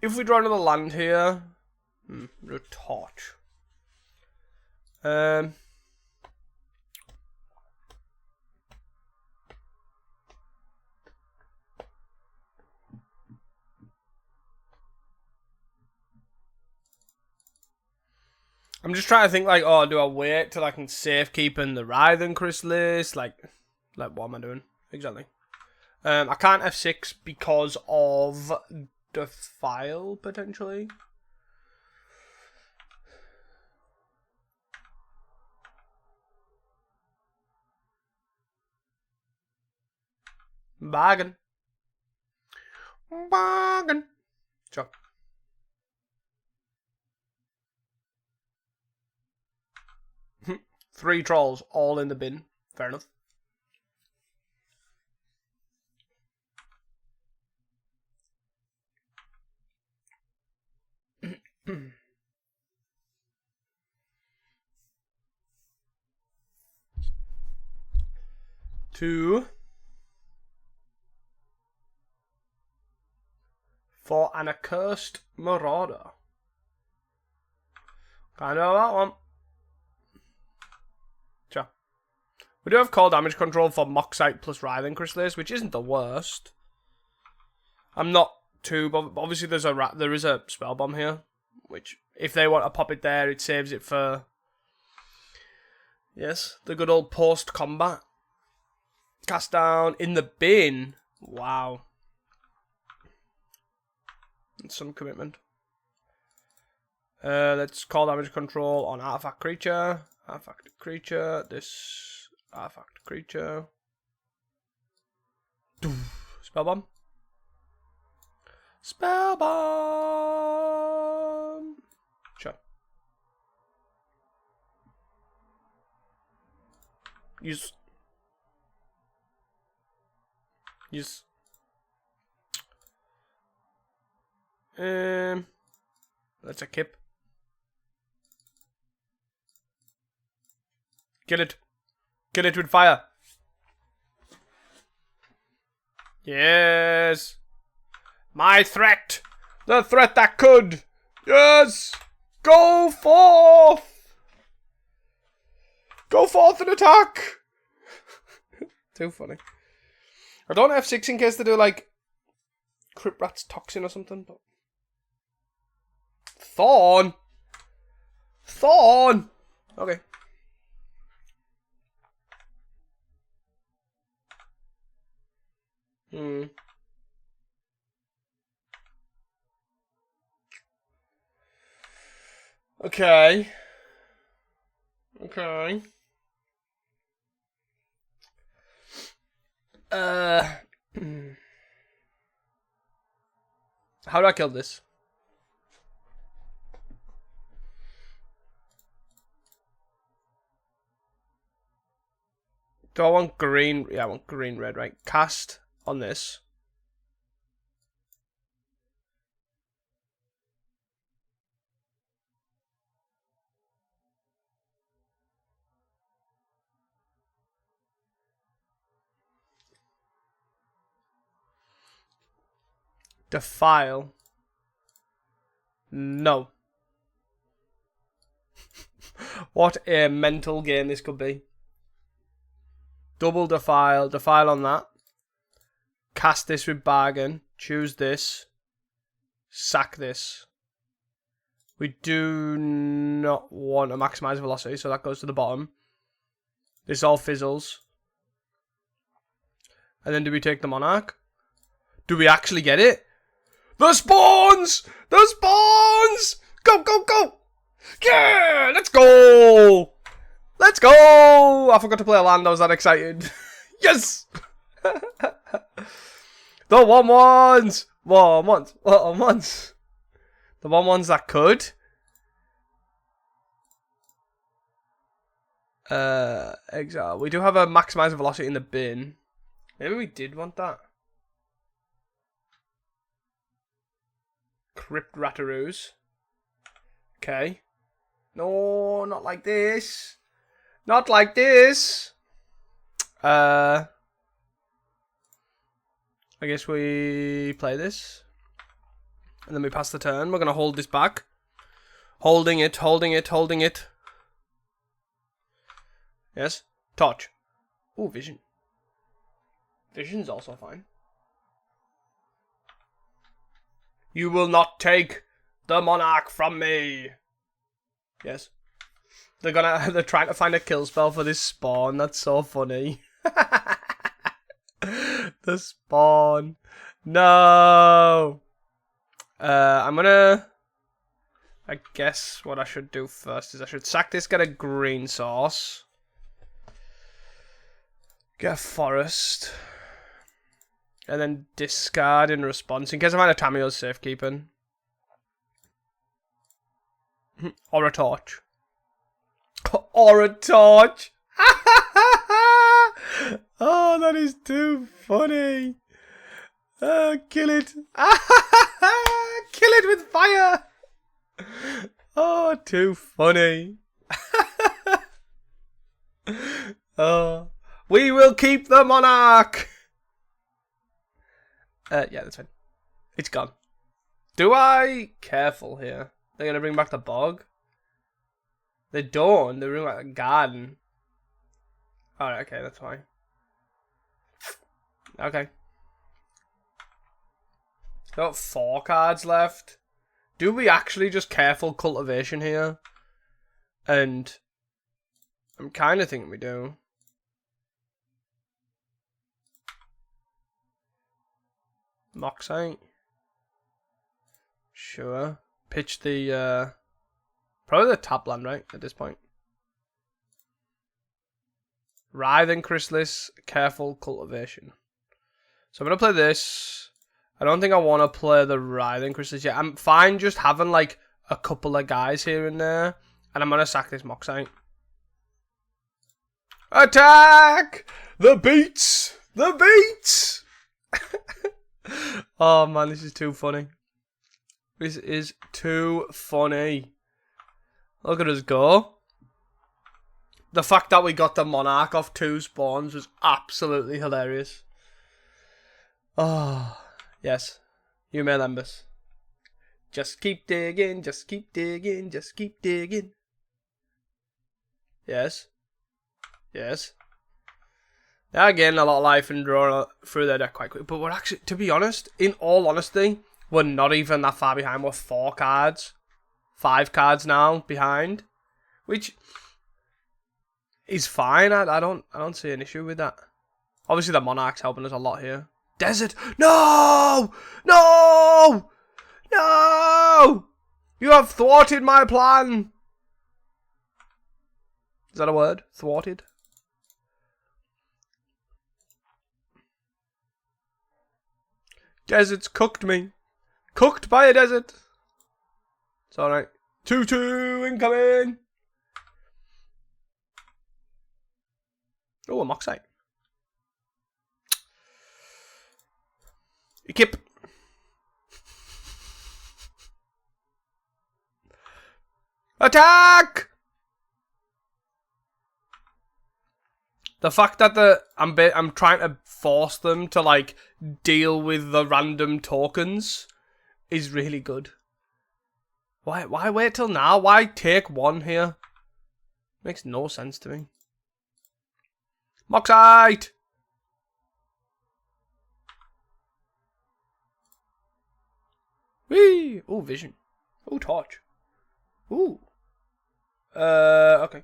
if we draw another land here, the torch. I'm just trying to think, like, oh, do I wait till I can safe keep in the Writhing Chrysalis? Like, what am I doing? Exactly. I can't F6 because of Defile, potentially. Bargain. Bargain. Sure. Three trolls, all in the bin. Fair enough. Two. For an accursed marauder. Kind of that one. Sure. We do have call damage control for Moxite plus Writhing Chrysalis, which isn't the worst. I'm not too bothered. Obviously, there is a spell bomb here, which if they want to pop it there, it saves it for the good old post combat. Cast down in the bin. Wow. That's some commitment. Let's call damage control on artifact creature. Artifact creature. This artifact creature. Spell bomb. Spell bomb. Sure. Use. That's a kip. Kill it. Kill it with fire. Yes. My threat. The threat that could. Yes. Go forth. Go forth and attack. Too funny. I don't have F6 in case they do like Crypt Rat's Toxin or something. But Thorn. Thorn. Okay. Okay. Okay. How do I kill this? Do I want green? Yeah, I want green, red, right? Cast on this. Defile. No. What a mental game this could be. Double defile. Defile on that. Cast this with bargain. Choose this. Sack this. We do not want to maximize velocity, so that goes to the bottom. This all fizzles. And then do we take the Monarch? Do we actually get it? The spawns! The spawns! Go, go, go! Yeah! Let's go! Let's go! I forgot to play a land, I was that excited. Yes! The 1-1s! 1-1s! 1-1s! The 1-1s that could. Exile. We do have a maximizer velocity in the bin. Maybe we did want that. Crypt Rataroos. Okay. No, not like this. Not like this. I guess we play this. And then we pass the turn. We're going to hold this back. Holding it, holding it, holding it. Yes. Torch. Oh, vision. Vision's also fine. You will not take the monarch from me. Yes. They're trying to find a kill spell for this spawn. That's so funny. The spawn. No. I guess what I should do first is I should sack this, get a green sauce. Get a forest. And then discard in response in case I find a Tamiyo's safekeeping. Or a torch. Or a torch! Oh, that is too funny. Kill it. Kill it with fire. Oh, too funny. Oh, we will keep the monarch. Yeah, that's fine. It's gone. Do I? Careful here. They're going to bring back the bog. They don't. They bring back the garden. Alright, okay, that's fine. Okay. Got 4 cards left. Do we actually just careful cultivation here? And I'm kind of thinking we do. Moxite. Sure. Pitch the probably the top land, right? At this point. Writhing Chrysalis, careful cultivation. So I'm gonna play this. I don't think I want to play the Writhing Chrysalis yet. I'm fine just having like a couple of guys here and there. And I'm gonna sack this Moxite. Attack! The beats! The beats! Oh man, this is too funny. This is too funny. Look at us go. The fact that we got the monarch off 2 spawns was absolutely hilarious. Oh, yes. You may Lembus. Just keep digging, just keep digging, just keep digging. Yes. Yes. They're getting a lot of life and drawing through their deck quite quick. But we're actually, to be honest, in all honesty, we're not even that far behind. We're 4 cards. 5 cards now behind. Which is fine. I don't see an issue with that. Obviously the Monarch's helping us a lot here. Desert! No! No! No! You have thwarted my plan! Is that a word? Thwarted? Desert's cooked me. Cooked by a desert. It's alright. 2-2 incoming! Oh, a Moxite. Equip. Attack! The fact that I'm trying to force them to like deal with the random tokens is really good. Why wait till now? Why take 1 here? Makes no sense to me. Moxite! Whee! Oh, vision. Oh, torch. Ooh. Okay.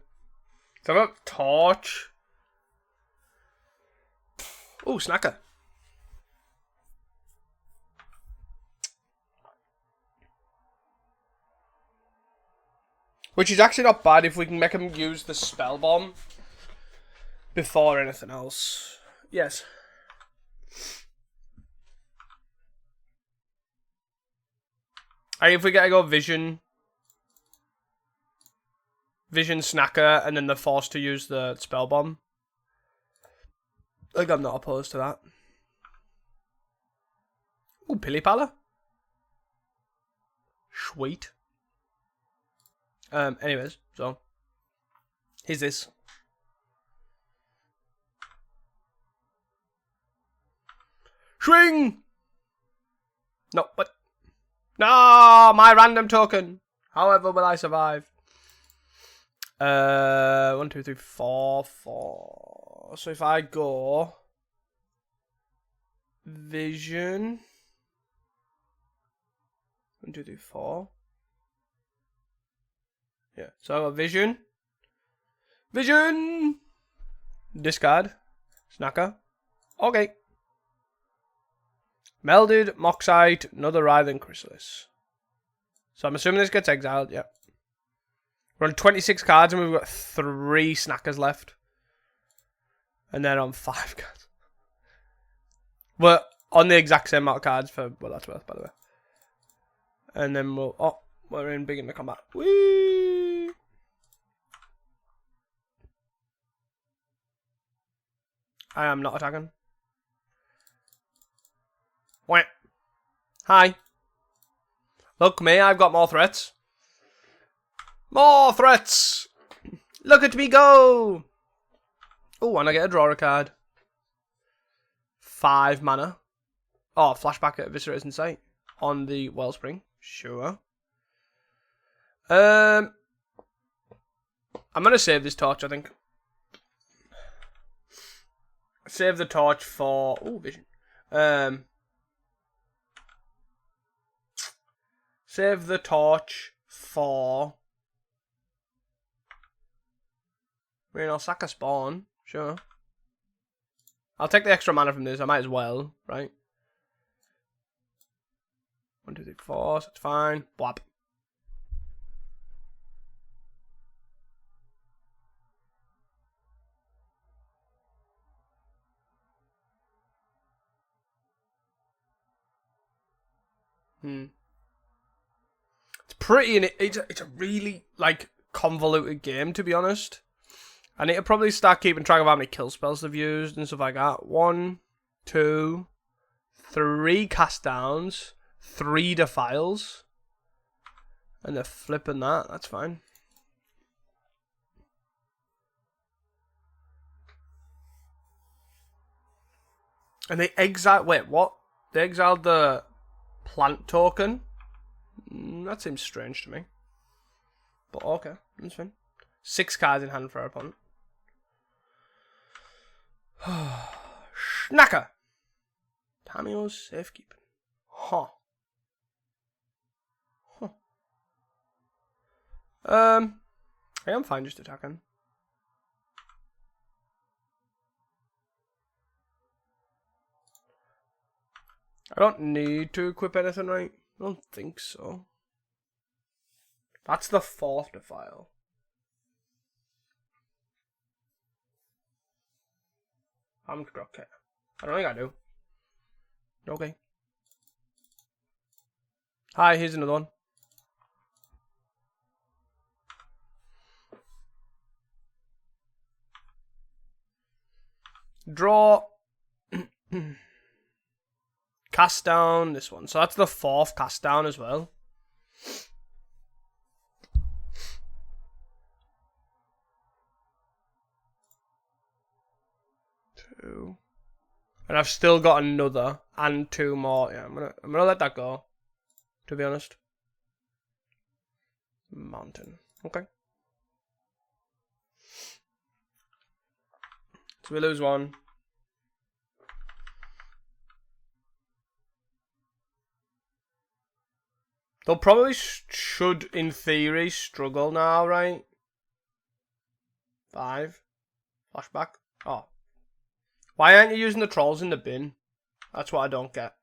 So I've got torch. Oh, snacker. Which is actually not bad if we can make him use the spell bomb before anything else. Yes. If we get to go vision snacker and then they're forced to use the spell bomb. Like, I'm not opposed to that. Ooh, Pili Pala. Sweet. Anyways, so here's this. Swing! No, but No, my random token. However will I survive? 1, 2, 3, 4, 4. So if I go vision, 1, 2, 3, 4. Yeah. So I got vision. Vision. Discard. Snacker. Okay. Melded, Moxite, another Writhing Chrysalis. So I'm assuming this gets exiled, yeah. We're on 26 cards and we've got 3 snackers left. And then on 5 cards. We're on the exact same amount of cards for what that's worth, by the way. And then we'll... Oh, we're in big into combat. Whee! I am not attacking. Wah. Hi. Look, me, I've got more threats. More threats! Look at me go! Oh, and I get a draw a card. 5 mana. Oh, flashback at Eviscerator's Insight. On the Wellspring. Sure. I'm gonna save this torch, I think. Save the torch for... Oh, vision. Save the torch for... I mean, I'll sack a spawn. Sure. I'll take the extra mana from this. I might as well, right? 1, 2, 3, 4. So that's fine. Blap. It's pretty, it's a really, like, convoluted game, to be honest. I need to probably start keeping track of how many kill spells they've used and stuff like that. 1, 2, 3 cast downs, 3 defiles. And they're flipping that, that's fine. And they exiled, wait, what? They exiled the plant token? That seems strange to me. But okay, that's fine. 6 cards in hand for our opponent. Schnacker! Tamio's safekeeping. Huh. I am fine just attacking. I don't need to equip anything, right? I don't think so. That's the 4th defile. I'm okay. I don't think I do. Okay. Hi, here's another one. Draw. Cast down this one. So that's the 4th cast down as well. And I've still got another and 2 more. Yeah, I'm gonna let that go. To be honest. Mountain. Okay. So we lose 1. They'll probably should, in theory, struggle now, right? 5. Flashback. Oh. Why aren't you using the trolls in the bin? That's what I don't get.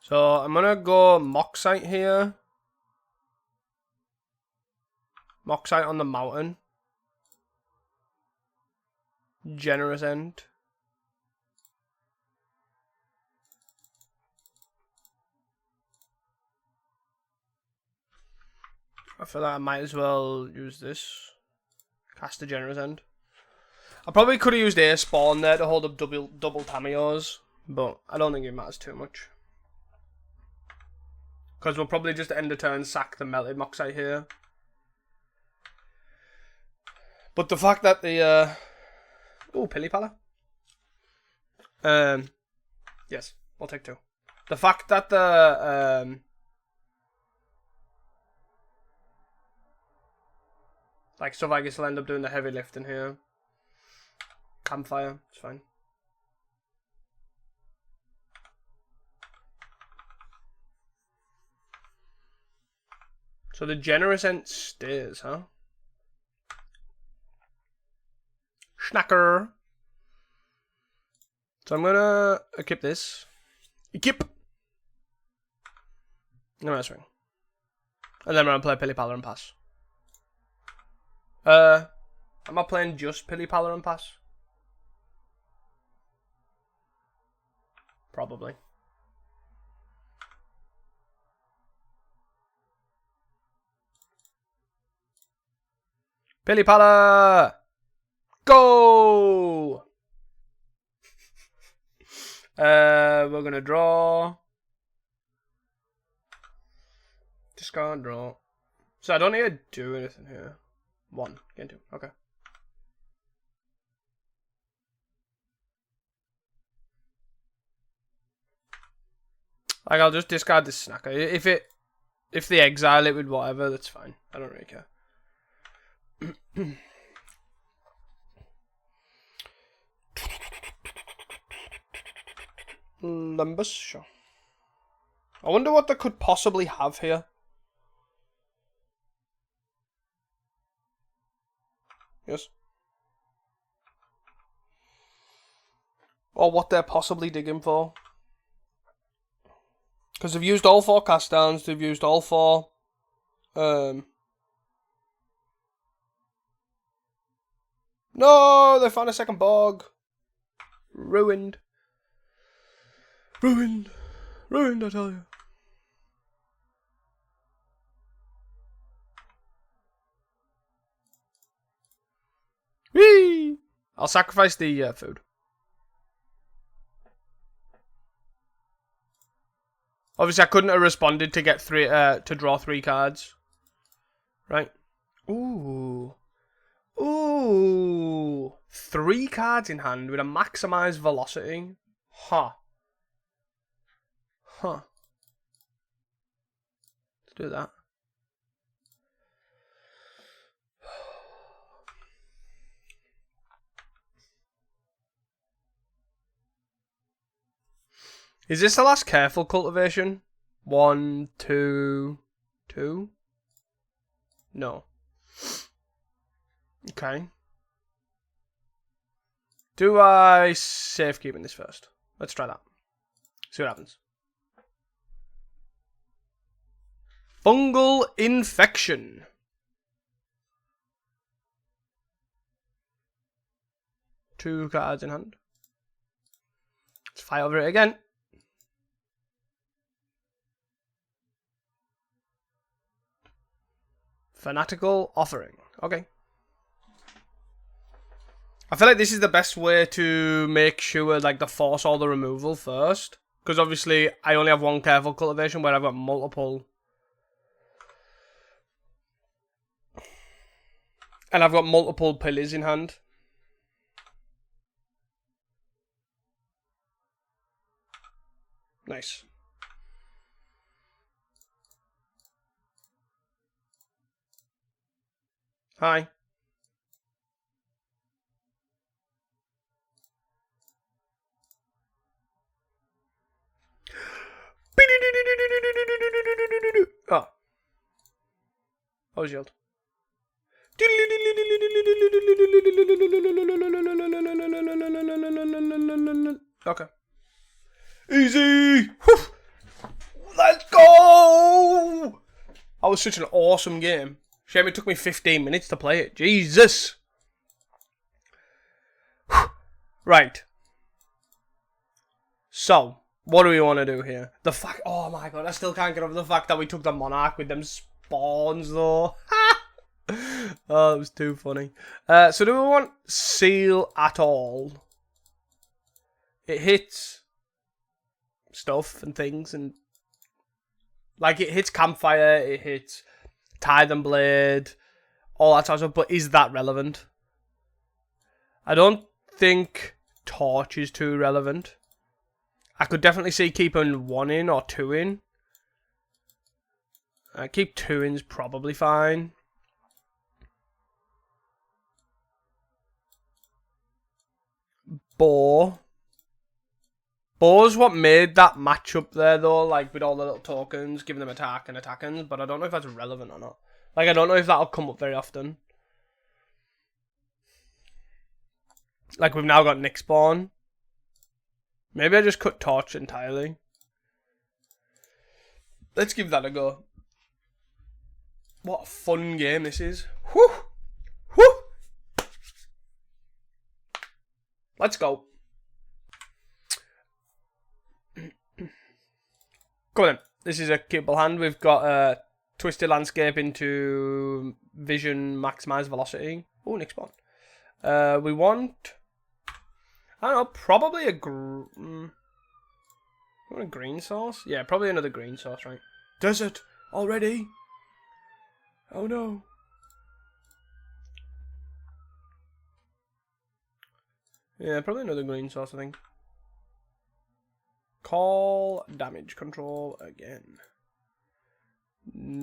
So I'm gonna go Moxite here. Moxite on the mountain. Generous End. I feel like I might as well use this. Cast a Generous End. I probably could have used Air Spawn there to hold up double Tamios, but I don't think it matters too much. Because we'll probably just end the turn, sack the Melted Moxite here. But the fact that the Ooh, Pili Pala. Yes, I'll take 2. The fact that the like stuff I guess will end up doing the heavy lifting here. Campfire, it's fine. So the generous end stays, huh? Schnacker. So I'm gonna equip this. Equip. No, that's right. And then I'm gonna play Pili Pala and pass. I'm not playing just Pili Pala and pass. Probably. Pili Pala! Go! We're gonna draw. Discard, draw. So I don't need to do anything here. 1, get 2. Okay. Like I'll just discard this snacker. If they exile it with whatever, that's fine. I don't really care. Lumbus, sure. I wonder what they could possibly have here. Yes. Or what they're possibly digging for. Because they've used all 4 cast downs, they've used all 4 No, they found a second bog. Ruined. Ruined. Ruined, I tell you. Whee! I'll sacrifice the food. Obviously, I couldn't have responded to get to draw 3 cards. Right. Ooh. Ooh. 3 cards in hand with a maximized velocity. Huh. Huh. Let's do that. Is this the last careful cultivation? 1, 2, 2? No. Okay. Do I safekeeping this first? Let's try that. See what happens. Fungal infection. Two cards in hand. Let's fight over it again. Fanatical offering. Okay. I feel like this is the best way to make sure like to force all the removal first. Because obviously I only have one careful cultivation where I've got multiple. And I've got multiple pillars in hand. Nice. Hi. Oh. Oh, shield. Okay. Easy. Whew. Let's go. That was such an awesome game. Shame it took me 15 minutes to play it. Jesus. Right. So, what do we want to do here? The fact... Oh my god, I still can't get over the fact that we took the Monarch with them spawns though. Oh, it was too funny. So do we want Seal at all? It hits stuff and things and... Like, it hits Campfire, it hits Tithe and Blade, all that sort of stuff, but is that relevant? I don't think torch is too relevant. I could definitely see keeping 1 in or 2 in. Keep 2 in's probably fine. Boar. Boar's what made that matchup there though, like with all the little tokens, giving them attack and attacking, but I don't know if that's relevant or not. Like, I don't know if that'll come up very often. Like, we've now got Nick spawn. Maybe I just cut torch entirely. Let's give that a go. What a fun game this is. Whew! Whew! Let's go. Come on then. This is a keepable hand. We've got Twisted Landscape into Vision, Maximize Velocity. Oh, Nick spawn. We want... I don't know, probably a green sauce? Yeah, probably another green sauce, right? Desert already? Oh no. Yeah, probably another green sauce, I think. Call damage control again.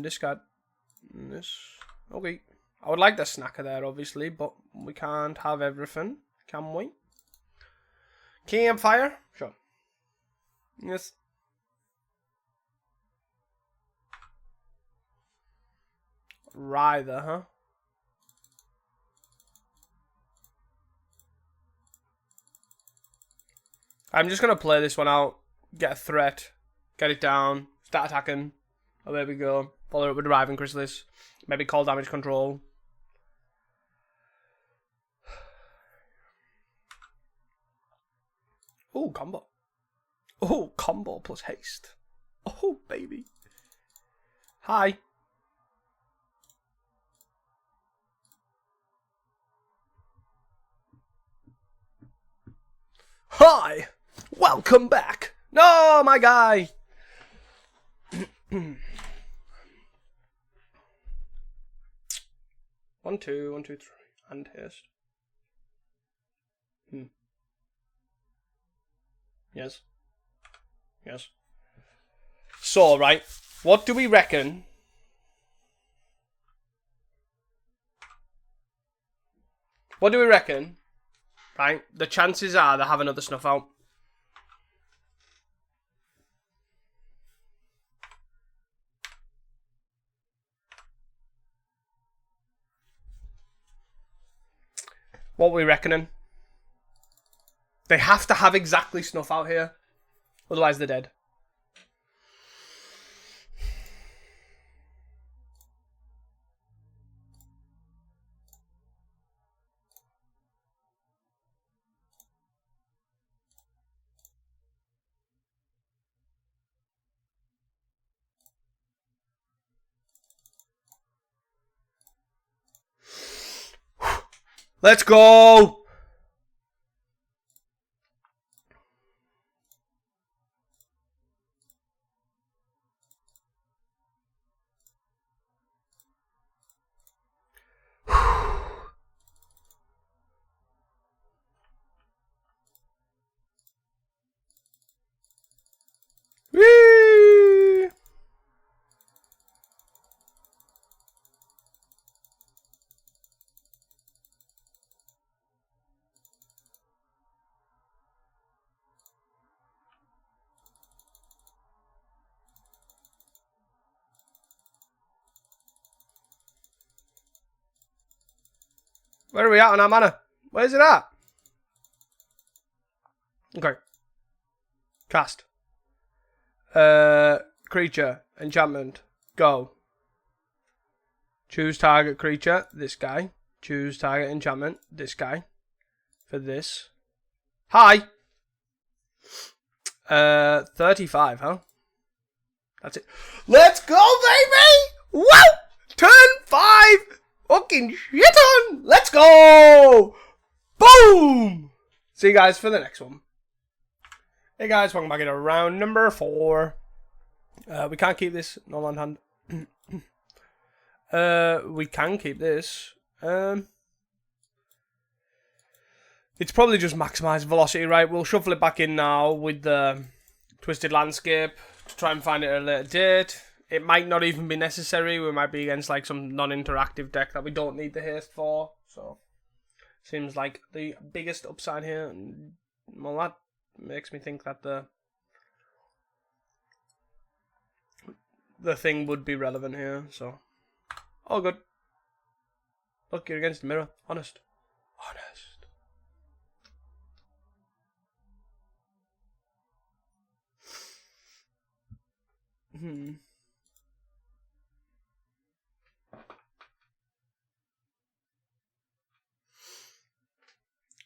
Discard this. Okay. I would like the snacker there, obviously, but we can't have everything, can we? Campfire? Sure. Yes. Rider, huh? I'm just going to play this one out, get a threat, get it down, start attacking. Oh, there we go. Follow it with Driving Chrysalis. Maybe call damage control. Oh, combo. Oh, combo plus haste. Oh, baby. Hi. Hi. Welcome back. No, my guy. 1, 2, 1, 2, 3, and haste. Yes. Yes. So, right, what do we reckon? What do we reckon? Right, the chances are they have another snuff out. What are we reckoning? They have to have exactly snuff out here. Otherwise they're dead. Let's go! Whee! Where are we at on our mana? Where's it at? Okay. Cast. Creature. Enchantment. Go. Choose target creature. This guy. Choose target enchantment. This guy. For this. Hi! 35, huh? That's it. Let's go, baby! Woo! Turn 5! Fucking shit on! Let's go! Boom! See you guys for the next one. Hey guys, welcome back into round number 4. We can't keep this. No land hand. We can keep this. It's probably just maximize velocity, right? We'll shuffle it back in now with the Twisted Landscape to try and find it at a later date. It might not even be necessary. We might be against like some non-interactive deck that we don't need the haste for. So, seems like the biggest upside here. And, well, that makes me think that the thing would be relevant here. So, all good. Look, you're against the mirror. Honest.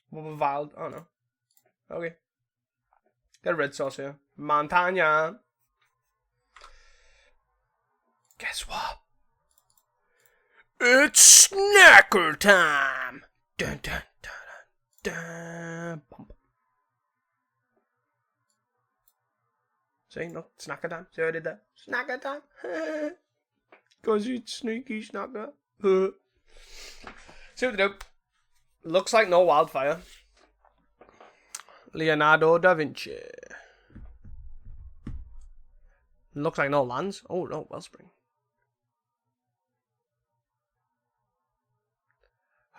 What was wild? Oh no. Okay. Got a red sauce here. Montagna. Guess what? It's snacker time. Dun dun dun dun. Dun. See, no, snacker time. See how I did that? Snacker time. Cause it's sneaky snacker. See what they do. Looks like no wildfire. Leonardo da Vinci. Looks like no lands. Oh no, Wellspring.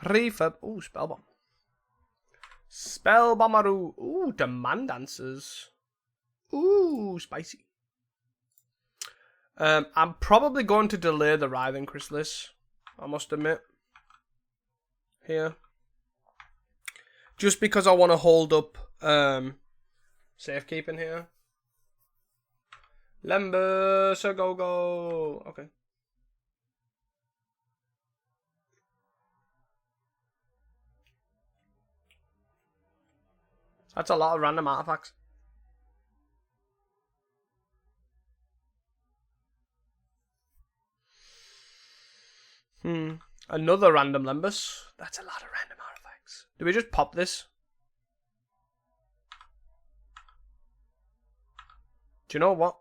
Refurb. Ooh, Spellbomb. Spellbombaroo. Ooh, Demand Dancers. Ooh, spicy. I'm probably going to delay the Writhing Chrysalis, I must admit. Here. Just because I want to hold up safekeeping here. Lembus a go. Okay. That's a lot of random artifacts. Another random Lembus. That's a lot of random artifacts. Do we just pop this? Do you know what?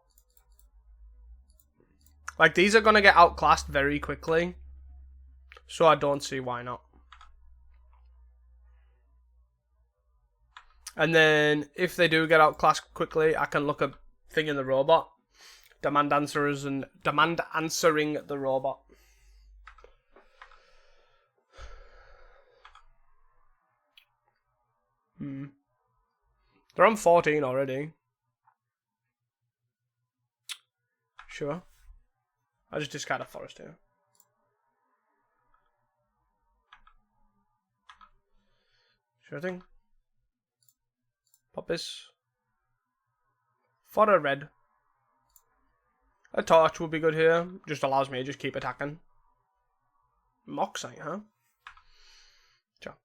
Like, these are going to get outclassed very quickly. So I don't see why not. And then, if they do get outclassed quickly, I can look at Thing the Robot. Demand answering the robot. They're on 14 already. Sure. I just discard a forest here. Sure thing. Pop this. For a red. A torch would be good here. Just allows me to just keep attacking. Moxite, huh? Sure.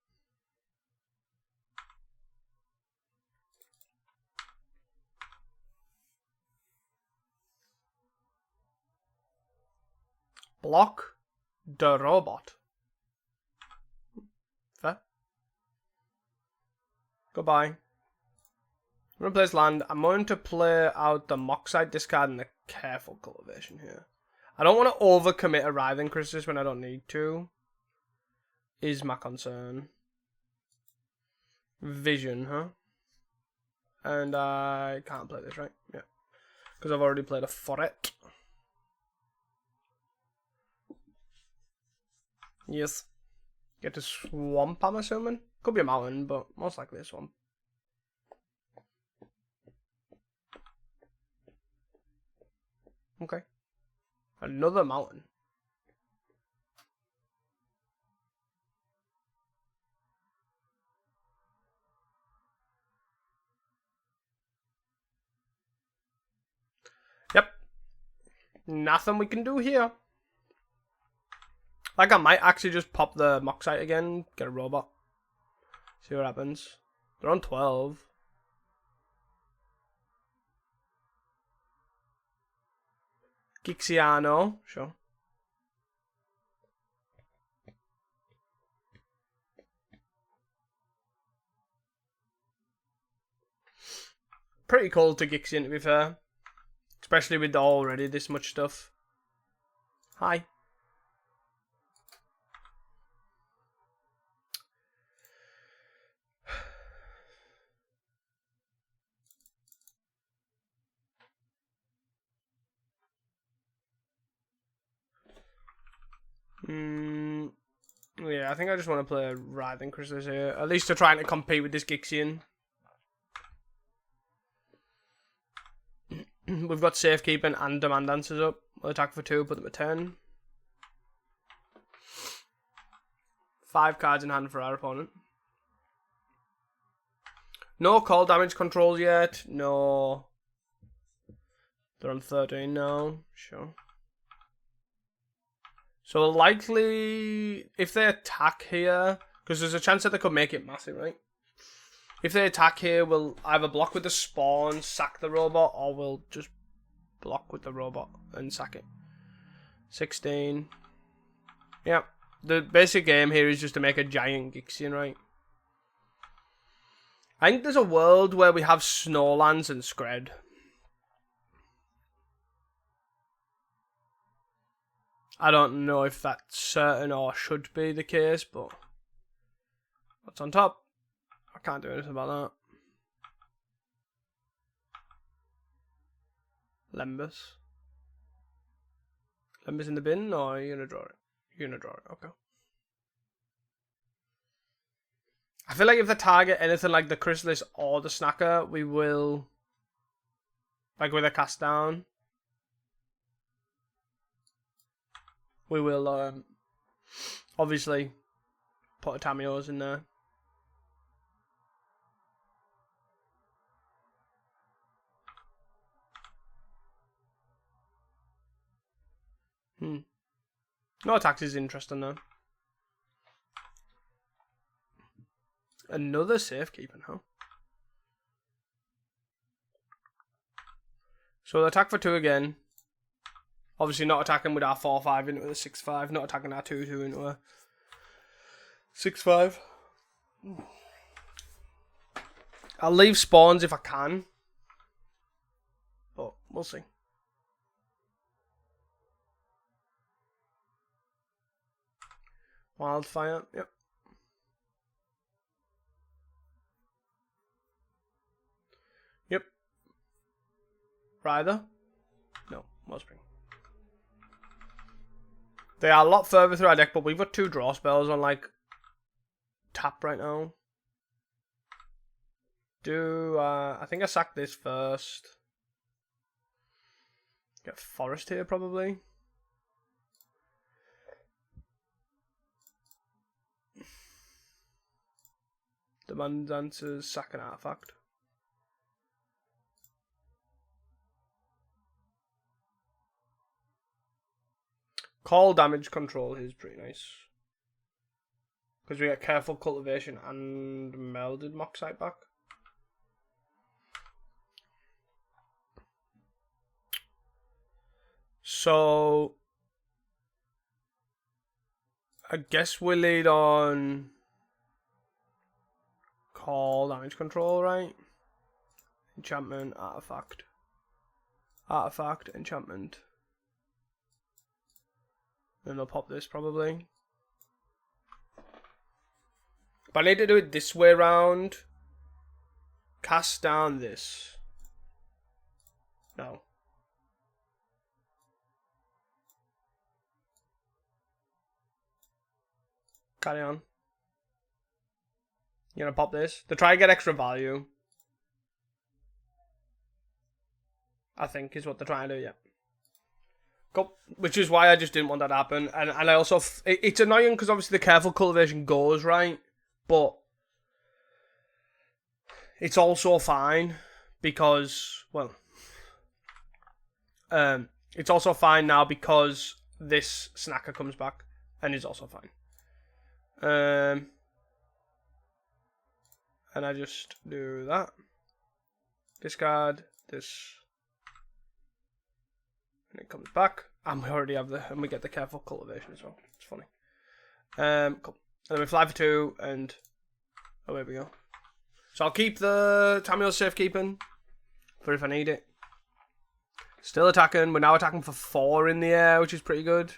Block the robot. Fair. Goodbye. I'm going to place land. I'm going to play out the Moxite, discarding the Careful Cultivation here. I don't want to overcommit a Writhing Chrysalis when I don't need to. Is my concern. Vision, huh? And I can't play this, right? Yeah. Because I've already played a Forest. Yes. Get to swamp, I'm assuming. Could be a mountain, but most likely a swamp. Okay. Another mountain. Yep. Nothing we can do here. Like, I might actually just pop the Moxite again, get a robot. See what happens. They're on 12. Gixiano, sure. Pretty cool to Gixian, to be fair. Especially with already this much stuff. Hi. Yeah, I think I just want to play Writhing Chrysalis here. At least they're trying to compete with this Gixian. We've got Safekeeping and Demand Answers up. We'll attack for 2, put them at 10. 5 cards in hand for our opponent. No call damage controls yet. No. They're on 13 now. Sure. So likely, if they attack here, because there's a chance that they could make it massive, right? If they attack here, we'll either block with the spawn, sack the robot, or we'll just block with the robot and sack it. 16. Yeah. The basic game here is just to make a giant Gixian, right? I think there's a world where we have Snowlands and Scred. I don't know if that's certain or should be the case, but what's on top? I can't do anything about that. Lembus. Lembus in the bin, or are you going to draw it? You're going to draw it, okay. I feel like if they target anything like the Chrysalis or the Snacker, we will, like with a cast down, we will obviously put a Tamiyo's in there. No attacks is interesting though. Another Safekeeping, huh? So we'll attack for 2 again. Obviously not attacking with our 4-5 into a 6-5. Not attacking our 2-2 into a 6-5. I'll leave spawns if I can. But we'll see. Wildfire, yep. Yep. Rider? No, Wellspring. They are a lot further through our deck, but we've got 2 draw spells on like tap right now. I think I sack this first. Get Forest here probably. Demand Answers, sack an artifact. Call damage control is pretty nice. Because we get Careful Cultivation and Melded Moxite back. So I guess we lead on call damage control, right? Enchantment, artifact. Artifact, enchantment. Then they'll pop this probably. But I need to do it this way round. Cast down this. No. Carry on. You're gonna pop this to try and get extra value. I think is what they're trying to do, yeah. Go. Which is why I just didn't want that to happen. And I also, it's annoying because obviously the Careful Cultivation goes, right? But it's also fine because, well, it's also fine now because this Snacker comes back and is also fine. And I just do that. Discard this. And it comes back. And we already have and we get the Careful Cultivation as well. It's funny. Cool. And then we fly for 2 and away we go. So I'll keep the Tamiyo's Safekeeping for if I need it. Still attacking. We're now attacking for 4 in the air, which is pretty good.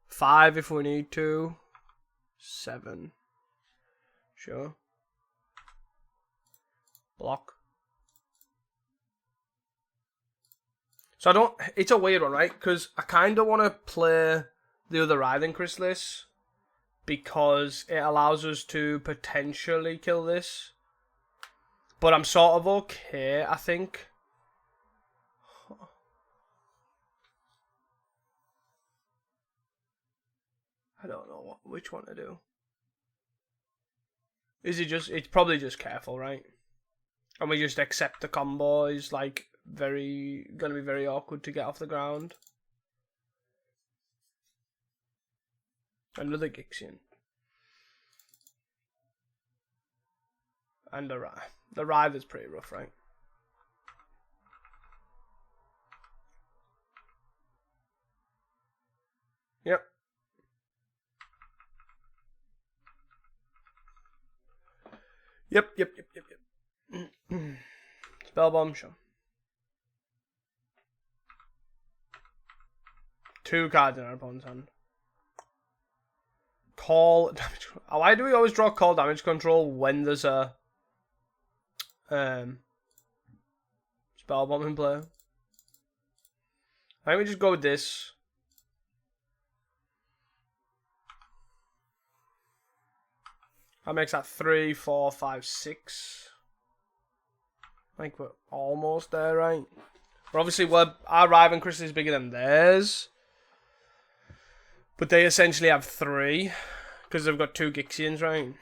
5 if we need to. 7. Sure. Block. So I don't... It's a weird one, right? Because I kind of want to play the other Writhing Chrysalis because it allows us to potentially kill this. But I'm sort of okay, I think. I don't know which one to do. Is it just... It's probably just careful, right? And we just accept the combo is like gonna be very awkward to get off the ground. Another Gixian. And the Rive is pretty rough, right? Yep. Yep. Spell bomb, sure. 2 cards in our opponent's hand. Call damage. Why do we always draw call damage control when there's a spell bomb in play? Why don't we just go with this? That makes that 3, 4, 5, 6. I think we're almost there, right? But obviously, our Riven Crystal is bigger than theirs. But they essentially have 3. Because they've got 2 Gixians, right?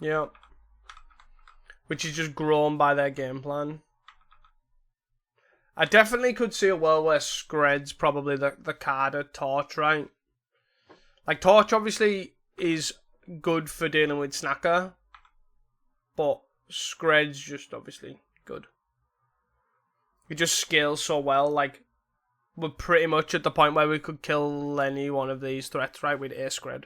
Yep. Which is just grown by their game plan. I definitely could see a world where Skred's probably the card of Torch, right? Like, Torch obviously is good for dealing with Snacker. But Skred's just obviously good. It just scales so well, like, we're pretty much at the point where we could kill any one of these threats, right, with a Skred.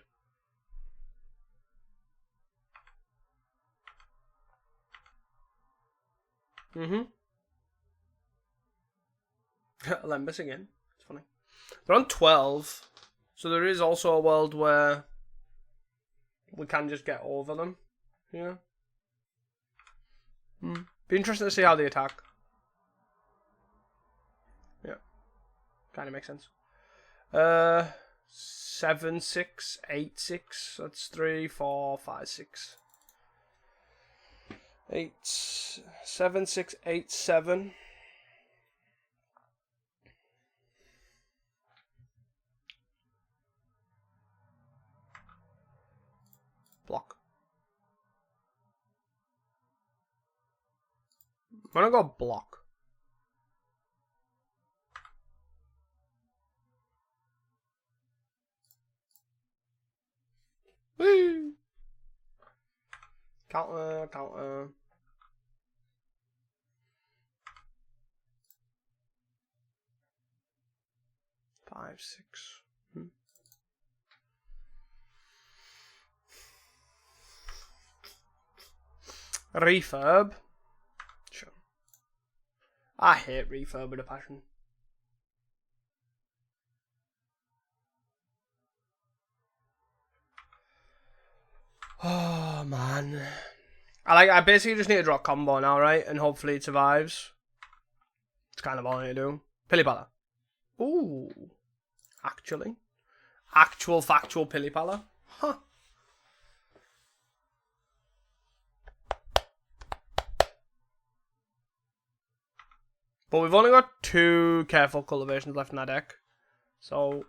Lembus again. It's funny. They're on 12, so there is also a world where we can just get over them. Yeah. Be interesting to see how they attack. Yeah. Kind of makes sense. 7, 6, 8, 6. That's 3, 4, 5, 6. 8, 7, 6, 8, 7. Block. I'm gonna go block. Woo! Counter. 5, 6. Refurb. Sure. I hate refurb with a passion. Oh man. I basically just need to draw a combo now, right? And hopefully it survives. It's kind of all I need to do. Pili Pala. Ooh. Actually. Actual factual Pili Pala. Huh. But we've only got 2 careful cultivations left in our deck. So,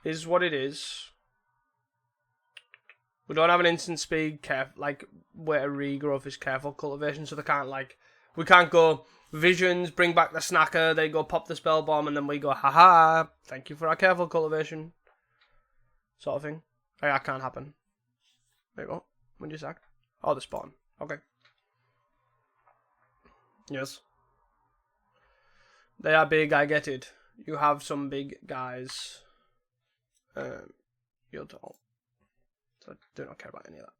is what it is. We don't have an instant speed, like, where regrowth is careful cultivation, so they can't, like, we can't go visions, bring back the snacker, they go pop the spell bomb, and then we go, haha, thank you for our careful cultivation. Sort of thing. Like, that can't happen. There you go. When do you sack? Oh, the spawn. Okay. Yes. They are big, I get it. You have some big guys. You're tall. So I do not care about any of that.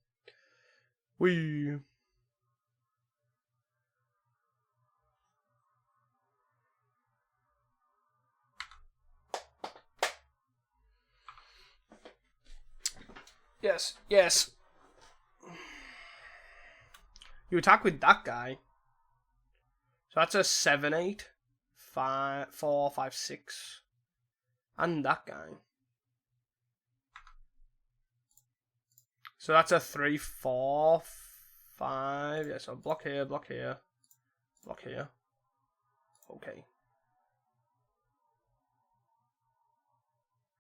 Wee. Yes. You attack with that guy. So that's a 7-8. 5, 4, 5, 6. And that guy. So that's a 3, 4, 5. Yeah, so block here, block here, block here. Okay.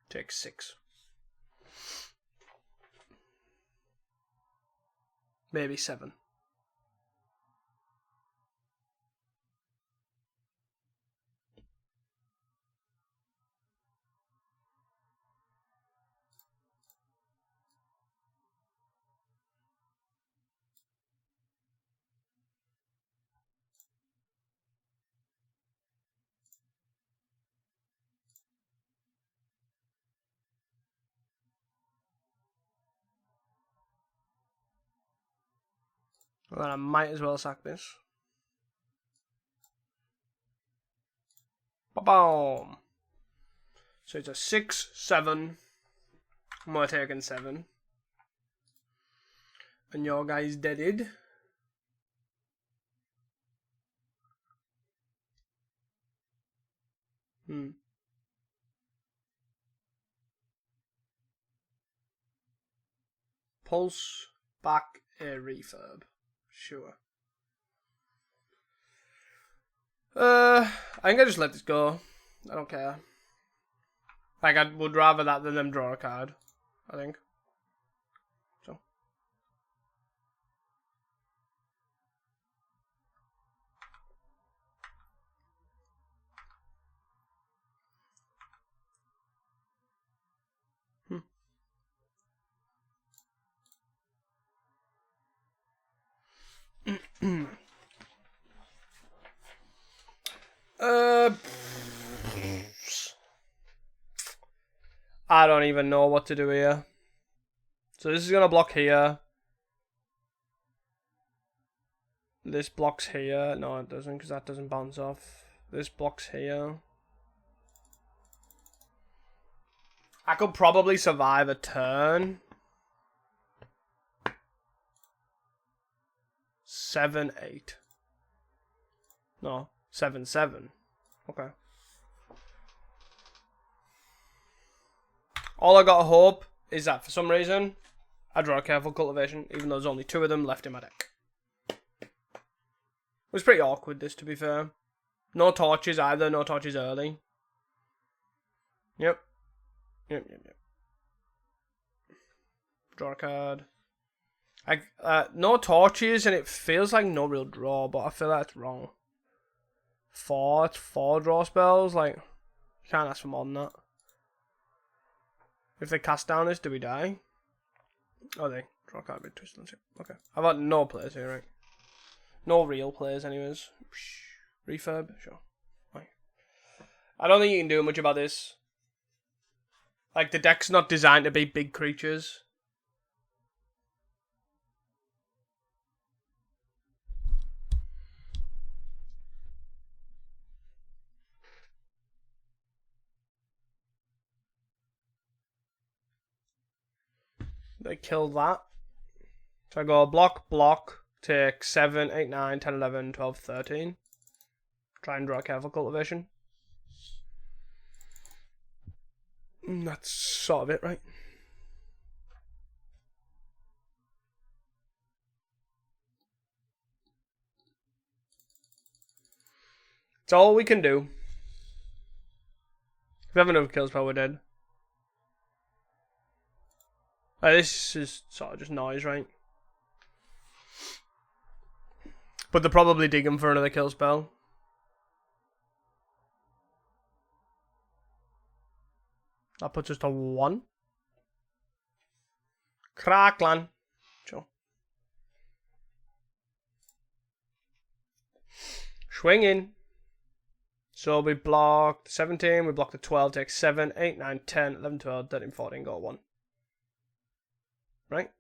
Take 6. Maybe 7. Well, I might as well sack this. Ba-boom! So it's a 6, 7. We're taking 7. And your guy's deaded. Pulse, back, a refurb. Sure. I think I just let this go. I don't care. Like, I would rather that than them draw a card. I think. So. I don't even know what to do here. So this is gonna block here. This blocks here. No, it doesn't, because that doesn't bounce off. This blocks here. I could probably survive a turn. 7, 8. No, 7, 7. Okay. All I gotta hope is that for some reason I draw a Careful Cultivation, even though there's only 2 of them left in my deck. It was pretty awkward, this, to be fair. No torches either, no torches early. Yep. Yep. Draw a card. No torches, and it feels like no real draw, but I feel like it's wrong. 4 draw spells, like, you can't ask for more than that. If they cast down this, do we die? Oh, they draw a card with twist. Okay. I've got no players here, right? No real players, anyways. Refurb, sure. Right. I don't think you can do much about this. Like, the deck's not designed to be big creatures. They killed that. So I go block, take 7, 8, 9, 10, 11, 12, 13. Try and draw a Careful Cultivation. That's sort of it, right? It's all we can do. If we have enough kills, probably we're dead. This is sort of just noise, right? But they're probably digging for another kill spell. That puts us to 1. Cracklan. Sure. Swing in. So we blocked 17, we blocked the 12, take 7, 8, 9, 10, 11, 12, 13, 14, go 1. Right?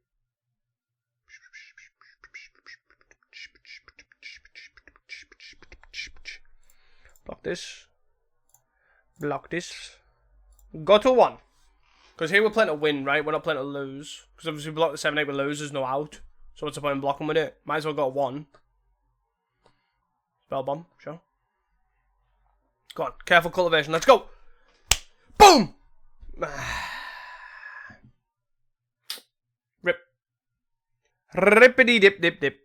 Block this. Block this. Go to 1. Because here we're playing to win, right? We're not playing to lose. Because obviously we block the 7, 8, we lose, there's no out. So what's the point in blocking with it? Might as well go to 1. Spell bomb, sure. Go on, careful cultivation, let's go! Boom! Rip. Rippity dip dip dip.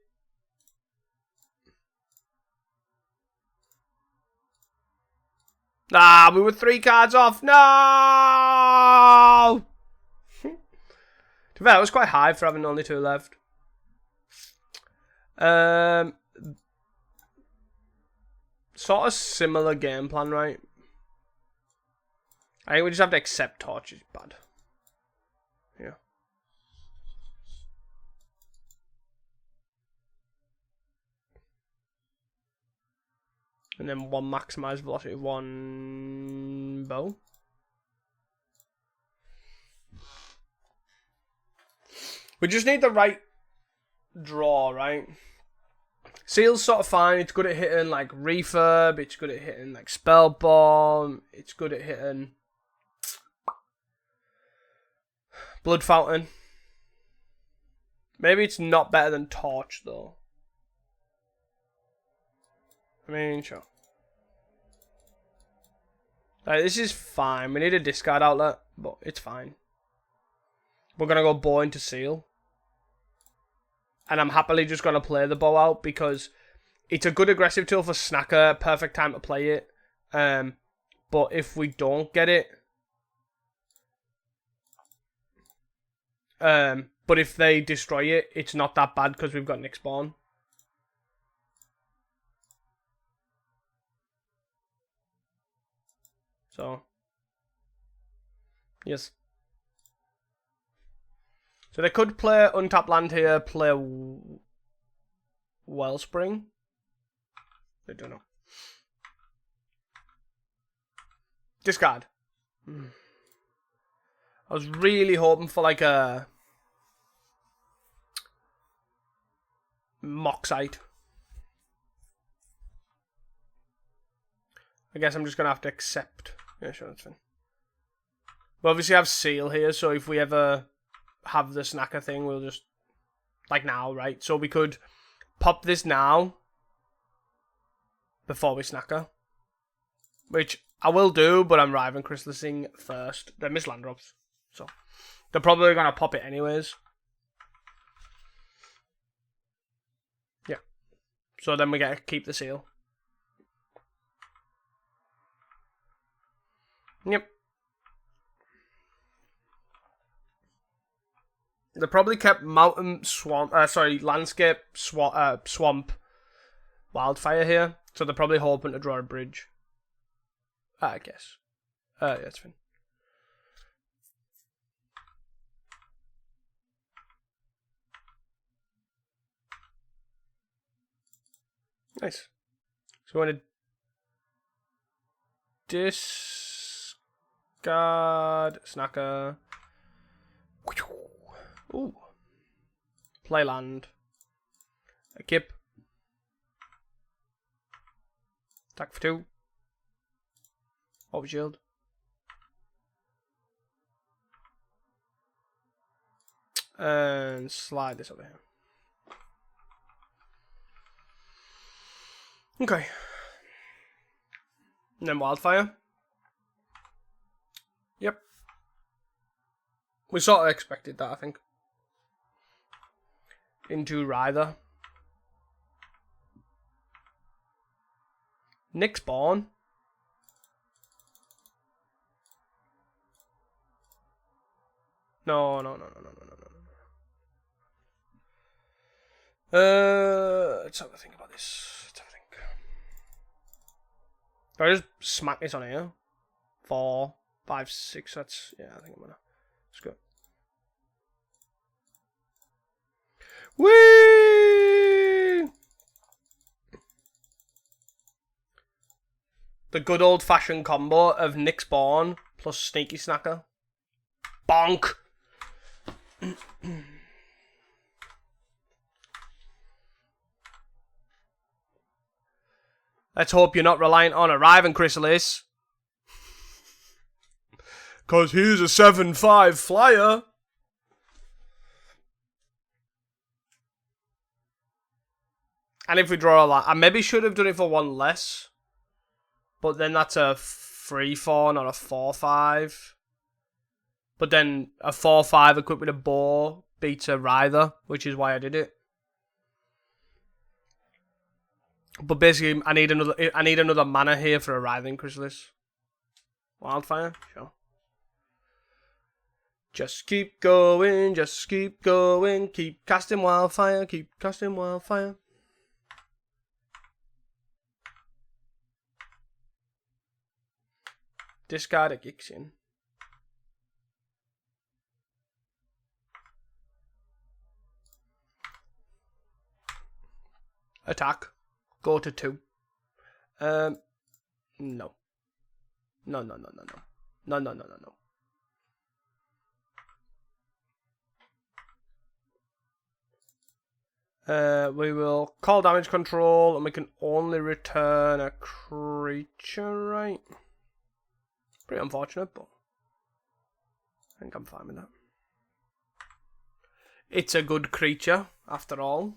Ah, we were 3 cards off. No! To be fair, that was quite high for having only 2 left. Sort of similar game plan, right? I think we just have to accept Torch is bad. Yeah. And then 1 maximize velocity, 1 bow. We just need the right draw, right? Seal's sort of fine. It's good at hitting like refurb. It's good at hitting like spell bomb. It's good at hitting blood fountain. Maybe it's not better than Torch though. I mean, sure. Like, this is fine. We need a discard outlet, but it's fine. We're gonna go bow into seal. And I'm happily just going to play the bow out because it's a good aggressive tool for Snacker. Perfect time to play it. But if we don't get it... but if they destroy it, it's not that bad because we've got Nick Spawn. So... yes. So they could play Untapped Land here, play Wellspring. I don't know. Discard. I was really hoping for like a Moxite. I guess I'm just going to have to accept. Yeah, sure, that's fine. We obviously have Seal here, so if we ever have the Snacker thing, we'll just... like now, right? So we could pop this now before we Snacker. Which I will do, but I'm Riven Crystallizing first. They're Miss Land Drops. So they're probably going to pop it anyways. Yeah. So then we get to keep the Seal. Yep. They probably kept mountain swamp, landscape swamp wildfire here, so they're probably hoping to draw a bridge. I guess. Yeah, it's fine. Nice. So we want to discard Snacker. Ooh. Play land. A kip. Attack for 2. Overshield. And slide this over here. Okay. And then wildfire. Yep. We sort of expected that, I think. Into Ryther. Nick Spawn. No. Let's have a think about this. Let's have a think. Do I just smack this on here? 4, 5, 6. That's... yeah, I think I'm gonna... let's go. Whee! The good old-fashioned combo of Nick Spawn plus Sneaky Snacker. Bonk! Let's hope you're not reliant on a Riven Chrysalis. Cause he's a 7/5 flyer. And if we draw a lot, I maybe should have done it for one less. But then that's a 3-4, not a 4-5. But then a 4-5 equipped with a bow beats a Writher, which is why I did it. But basically, I need another mana here for a Writhing Chrysalis. Wildfire, sure. Just keep going, keep casting Wildfire, keep casting Wildfire. Discard a Gixian. Attack. Go to 2. No. No. No, no, no, no, no. No, no, no, no, no. We will call damage control, and we can only return a creature, right? Pretty unfortunate, but I think I'm fine with that. It's a good creature, after all.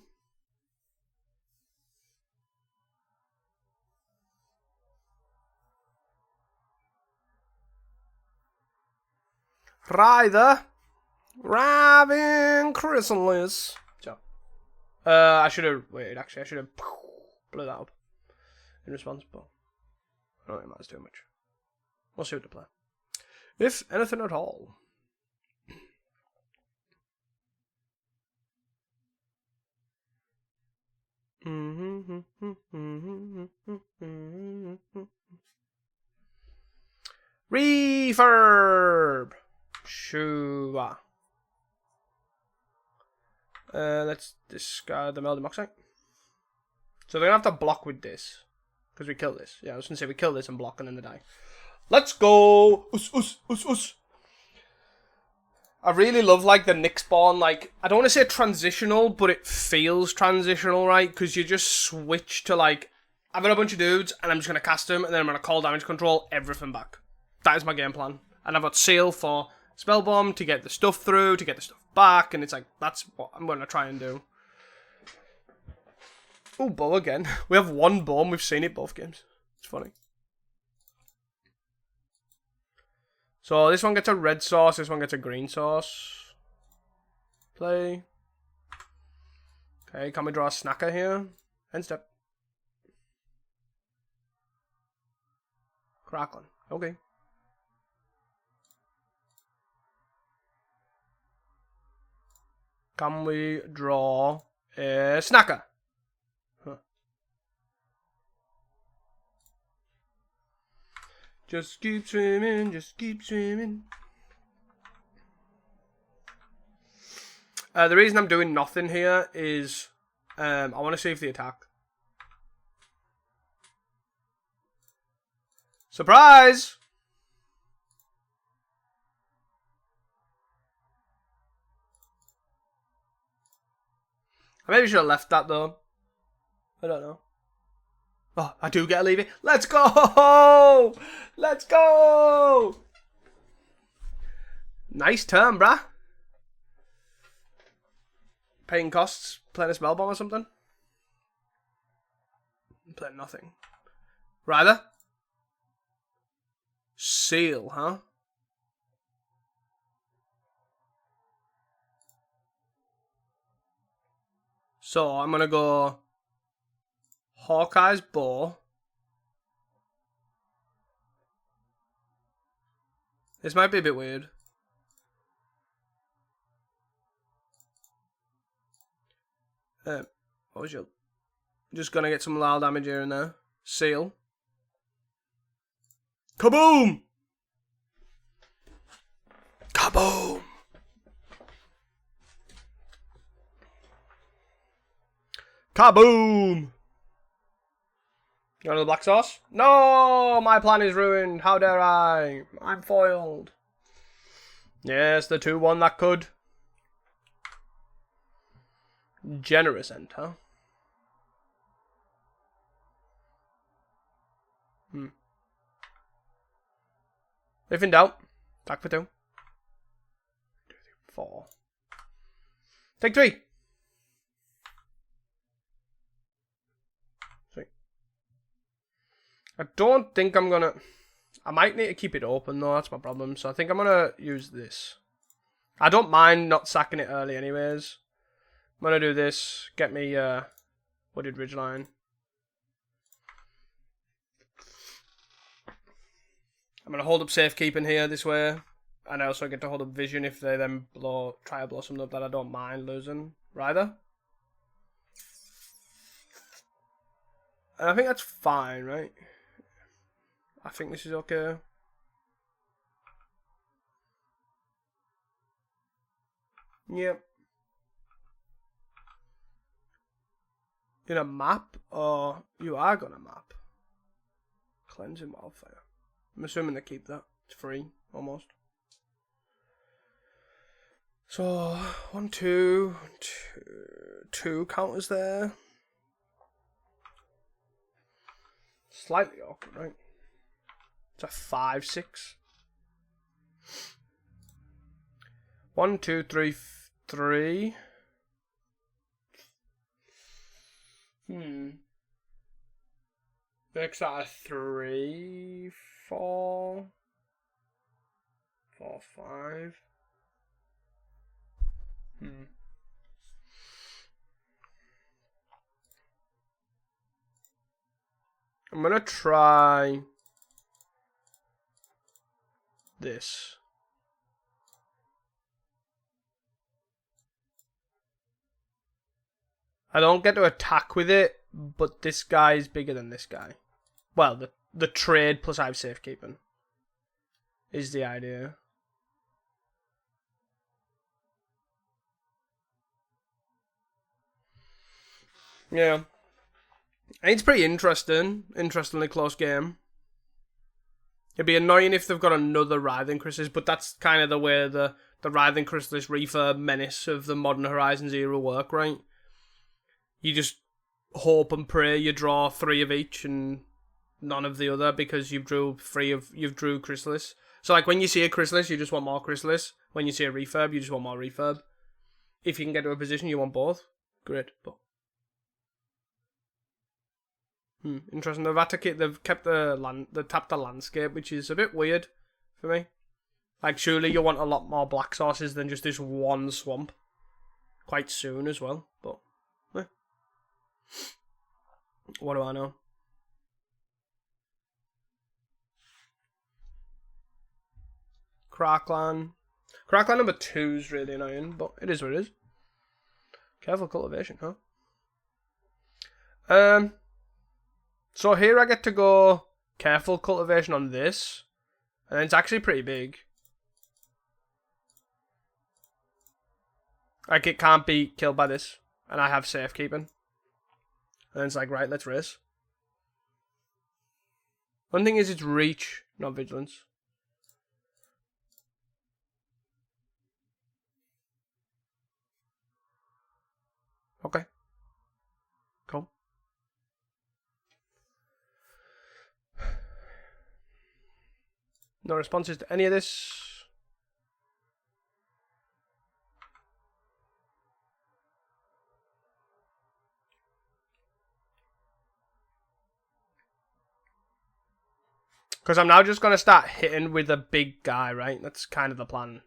Writher. Raving Chrysalis. So, I should have... Wait, actually, I should have blew that up in response, but I don't think it matters too much. We'll see what to play. If anything at all. Refurb. Sure. Let's discard the Melding Moxite. So they're gonna have to block with this. Because we kill this. Yeah, I was gonna say we kill this and block and then they die. Let's go! Us. I really love like the Nyxborn, like, I don't want to say transitional, but it feels transitional, right? Because you just switch to like, I've got a bunch of dudes and I'm just going to cast them and then I'm going to call damage control everything back. That is my game plan. And I've got Seal for Spell Bomb to get the stuff through, to get the stuff back, and it's like, that's what I'm going to try and do. Oh, bow again. We have one bow and we've seen it both games. It's funny. So this one gets a red sauce, this one gets a green sauce. Play. Okay, can we draw a snacker here? End step. Crackling. Okay. Can we draw a snacker? Huh. Just keep swimming, just keep swimming. The reason I'm doing nothing here is I want to see if the attack. Surprise! I maybe should have left that though. I don't know. Oh, I do get a leaving. Let's go! Let's go! Nice turn, bruh. Paying costs, playing a spell bomb or something. I'm playing nothing. Rather. Seal, huh? So I'm gonna go Hawkeye's Bow. This might be a bit weird. What was your... Just gonna get some loud damage here and there. Seal. Kaboom! Kaboom! Kaboom! You want the black sauce? No! My plan is ruined. How dare I? I'm foiled. Yes, the 2-1 that could. Generous end, huh? If in doubt, attack for 2. 2, 3, 4. Take 3. I don't think I'm gonna... I might need to keep it open though, that's my problem. So I think I'm gonna use this. I don't mind not sacking it early anyways. I'm gonna do this. Get me wooded ridgeline. I'm gonna hold up safekeeping here this way. And I also get to hold up vision if they then try to blow something up that I don't mind losing. Rather. And I think that's fine, right? I think this is okay. Yep. In a map? Or you are gonna map? Cleansing wildfire. I'm assuming they keep that. It's free, almost. So, 1, 2, 2 counters there. Slightly awkward, right? It's a 5, 6. 1, 2, 3, 3. Makes that a 3, 4, 4, 5. I'm gonna try this. I don't get to attack with it, but this guy is bigger than this guy. Well, the trade plus I have safekeeping is the idea. Yeah. It's pretty interesting. Interestingly close game. It'd be annoying if they've got another Writhing Chrysalis, but that's kind of the way the Writhing Chrysalis refurb menace of the Modern Horizons era work, right? You just hope and pray you draw 3 of each and none of the other because you've drew Chrysalis. So like when you see a Chrysalis, you just want more Chrysalis. When you see a refurb, you just want more refurb. If you can get to a position you want both, great. But interesting. They've kept they've tapped the landscape, which is a bit weird for me. Like surely you want a lot more black sources than just this one swamp. Quite soon as well, but what do I know? Crackland. Crackland number 2 is really annoying, but it is what it is. Careful cultivation, huh? So here I get to go careful cultivation on this, and it's actually pretty big. Like it can't be killed by this, and I have safekeeping. And it's like, right, let's race. One thing is it's reach, not vigilance. Okay. Cool. No responses to any of this. Because I'm now just going to start hitting with a big guy, right? That's kind of the plan.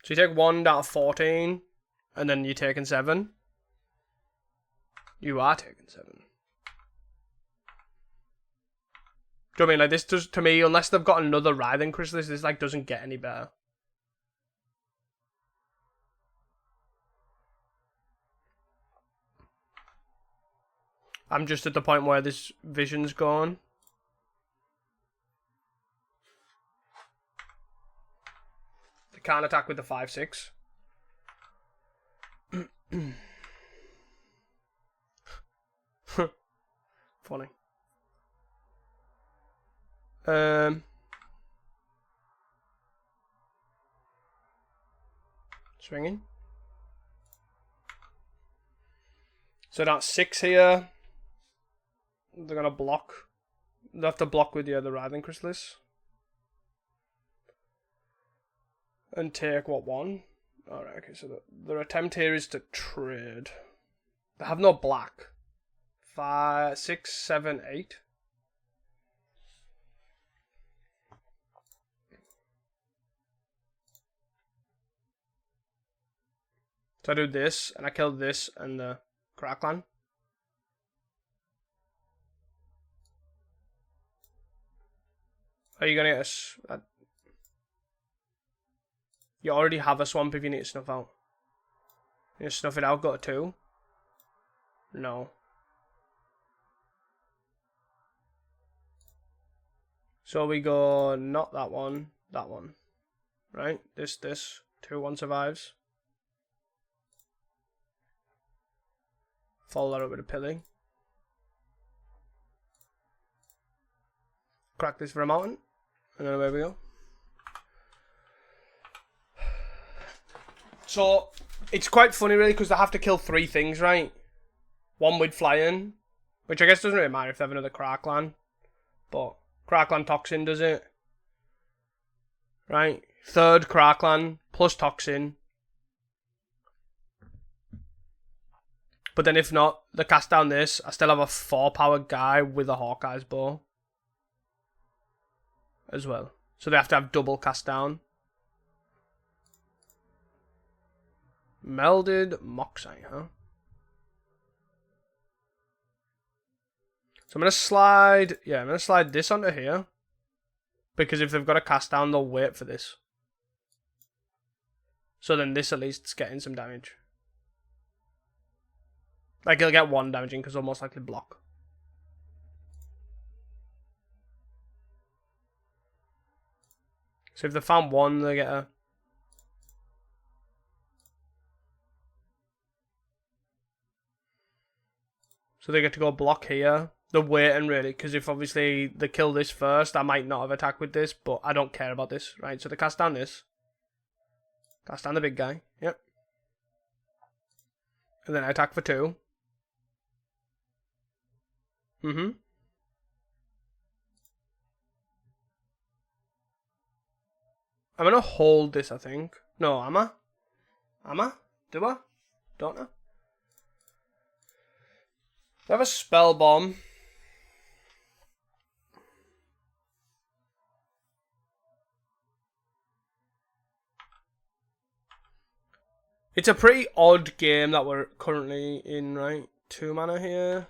So you take 1 out of 14, and then you're taking 7. You are taking 7. Do you know what I mean? Like, this does, to me, unless they've got another Writhing Chrysalis, this, like, doesn't get any better. I'm just at the point where this vision's gone. They can't attack with the 5/6. Funny. Swinging. So that's 6 here. They're gonna block. They have to block with the other Writhing Chrysalis. And take what, 1? Alright, okay, so their attempt here is to trade. They have no black. 5, 6, 7, 8. So I do this, and I killed this and the Crackland. Are you gonna get a... You already have a swamp if you need to snuff out. You snuff it out, go to 2. No. So we go, not that one, that one. Right? This. 2, 1 survives. Follow that up with a Pili. Crack this for a mountain. And then away we go. So, it's quite funny really, because they have to kill 3 things, right? 1 with flying. Which I guess doesn't really matter if they have another Crackland. But Crackland Toxin does it. Right? 3rd Crackland plus Toxin. But then if not, they cast down this. I still have a 4-powered guy with a Hawkeye's bow. As well. So they have to have double cast down. Melded Moxie, huh? So I'm going to slide... Yeah, I'm going to slide this onto here. Because if they've got a cast down, they'll wait for this. So then this at least is getting some damage. Like, he'll get 1 damaging because he'll most likely block. So if they found 1, they get a... So they get to go block here. They're waiting really, because if obviously they kill this first, I might not have attacked with this, but I don't care about this, right? So they cast down this. Cast down the big guy. Yep. And then I attack for 2. I'm gonna hold this, I think. No, am I? Am I? Do I? Don't I? I have a spell bomb. It's a pretty odd game that we're currently in, right? 2 mana here.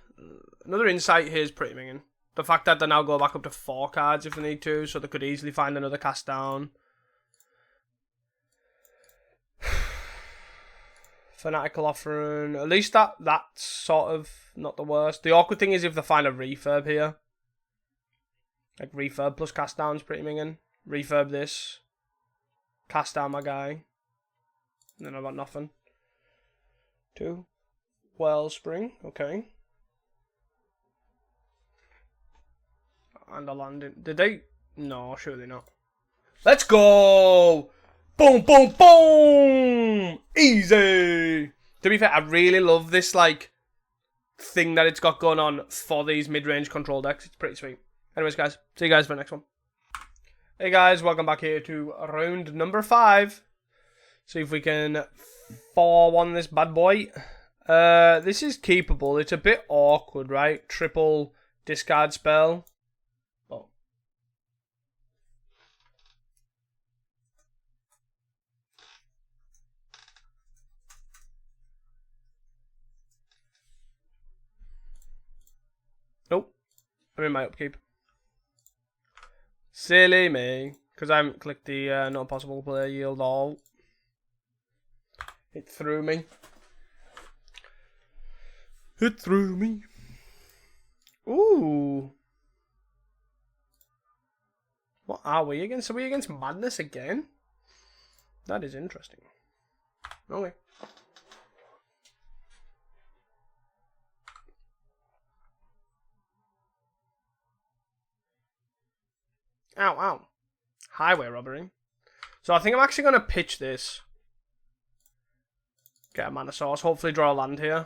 Another insight here is pretty minging. The fact that they now go back up to 4 cards if they need to, so they could easily find another cast down. Fanatical Offering. At least that's sort of not the worst. The awkward thing is if they find a refurb here. Like refurb plus cast down is pretty minging. Refurb this. Cast down my guy. And then I've got nothing. 2. Wellspring. Okay. And I landed. Did they? No, surely not. Let's go! Boom, boom, boom! Easy! To be fair, I really love this, like, thing that it's got going on for these mid-range control decks. It's pretty sweet. Anyways, guys, see you guys for the next one. Hey, guys, welcome back here to round number 5. See if we can 4-1 this bad boy. This is keepable. It's a bit awkward, right? Triple discard spell. Oh. Nope. I'm in my upkeep. Silly me. Because I haven't clicked the not possible player yield all. It threw me. It threw me. Ooh. What are we against? Are we against Madness again? That is interesting. Okay. Ow, ow. Highway robbery. So I think I'm actually going to pitch this. Get a mana source. Hopefully draw a land here.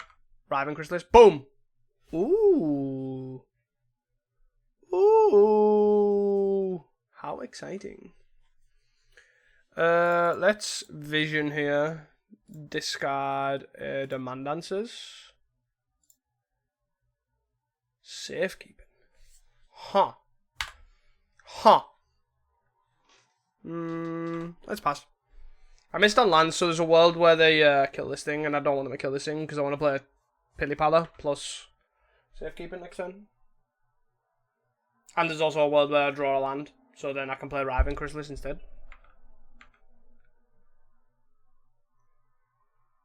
Riven Chrysalis. Boom! Ooh. Ooh. How exciting. Let's vision here. Discard Demand Dancers. Safekeeping. Huh. Huh. Let's pass. I missed on land, so there's a world where they kill this thing, and I don't want them to kill this thing because I want to play Pili Pala plus safekeeping next turn. And there's also a world where I draw a land, so then I can play Riven Chrysalis instead.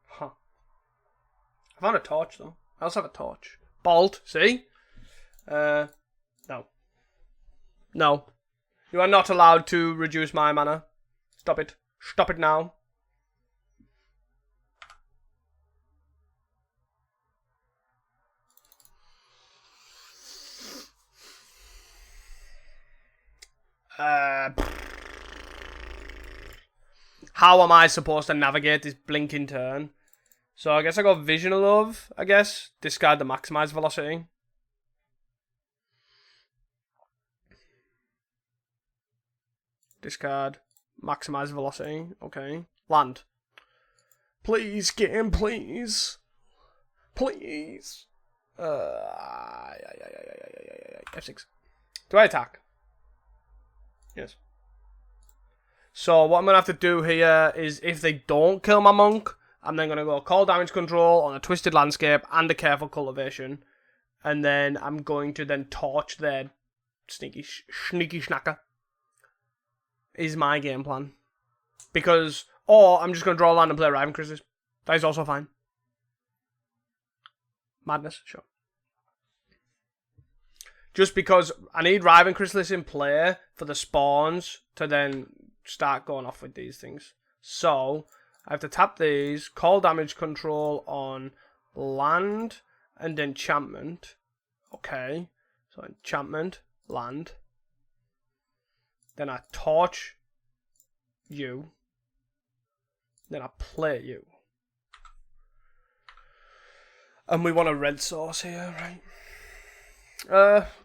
Huh. I found a torch though. I also have a torch. Bolt, see? No. No. You are not allowed to reduce my mana. Stop it. Stop it now. How am I supposed to navigate this blinking turn? So I guess I got Vision of Love, I guess. Discard the Maximize Velocity. Discard. Maximize Velocity. Okay. Land. Please, game, please. Please. F6. Do I attack? Yes. So what I'm going to have to do here is if they don't kill my monk, I'm then going to go call damage control on a Twisted Landscape and a Careful Cultivation. And then I'm going to then torch their sneaky schnacker. Is my game plan. Because, or I'm just going to draw a land and play Riven Chrysalis. That is also fine. Madness, sure. Just because I need Riven Chrysalis in play for the spawns to then start going off with these things. So, I have to tap these, call damage control on land and enchantment. Okay, so enchantment, land. Then I torch you. Then I play you. And we want a red source here, right?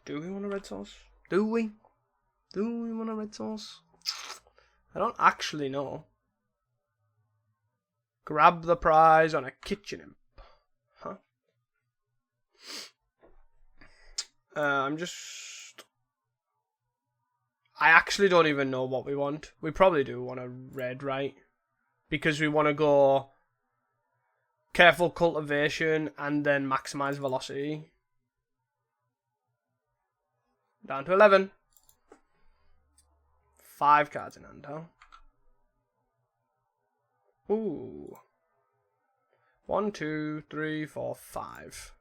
Do we want a red sauce? Do we? Do we want a red sauce? I don't actually know. Grab the prize on a kitchen imp. Huh? I'm just... I actually don't even know what we want. We probably do want a red, right? Because we want to go... Careful Cultivation and then Maximize Velocity. Down to 11. 5 cards in hand, huh? Ooh. 1, 2, 3, 4, 5.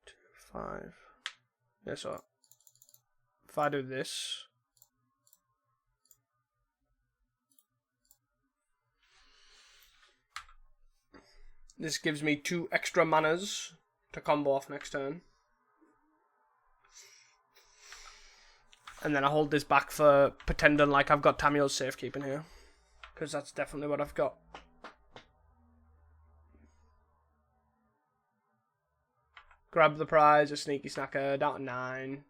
2, 5. Yeah, so if I do this. This gives me 2 extra manas to combo off next turn. And then I hold this back for pretending like I've got Tamio's safekeeping here. Because that's definitely what I've got. Grab the prize, a sneaky snacker, down to 9.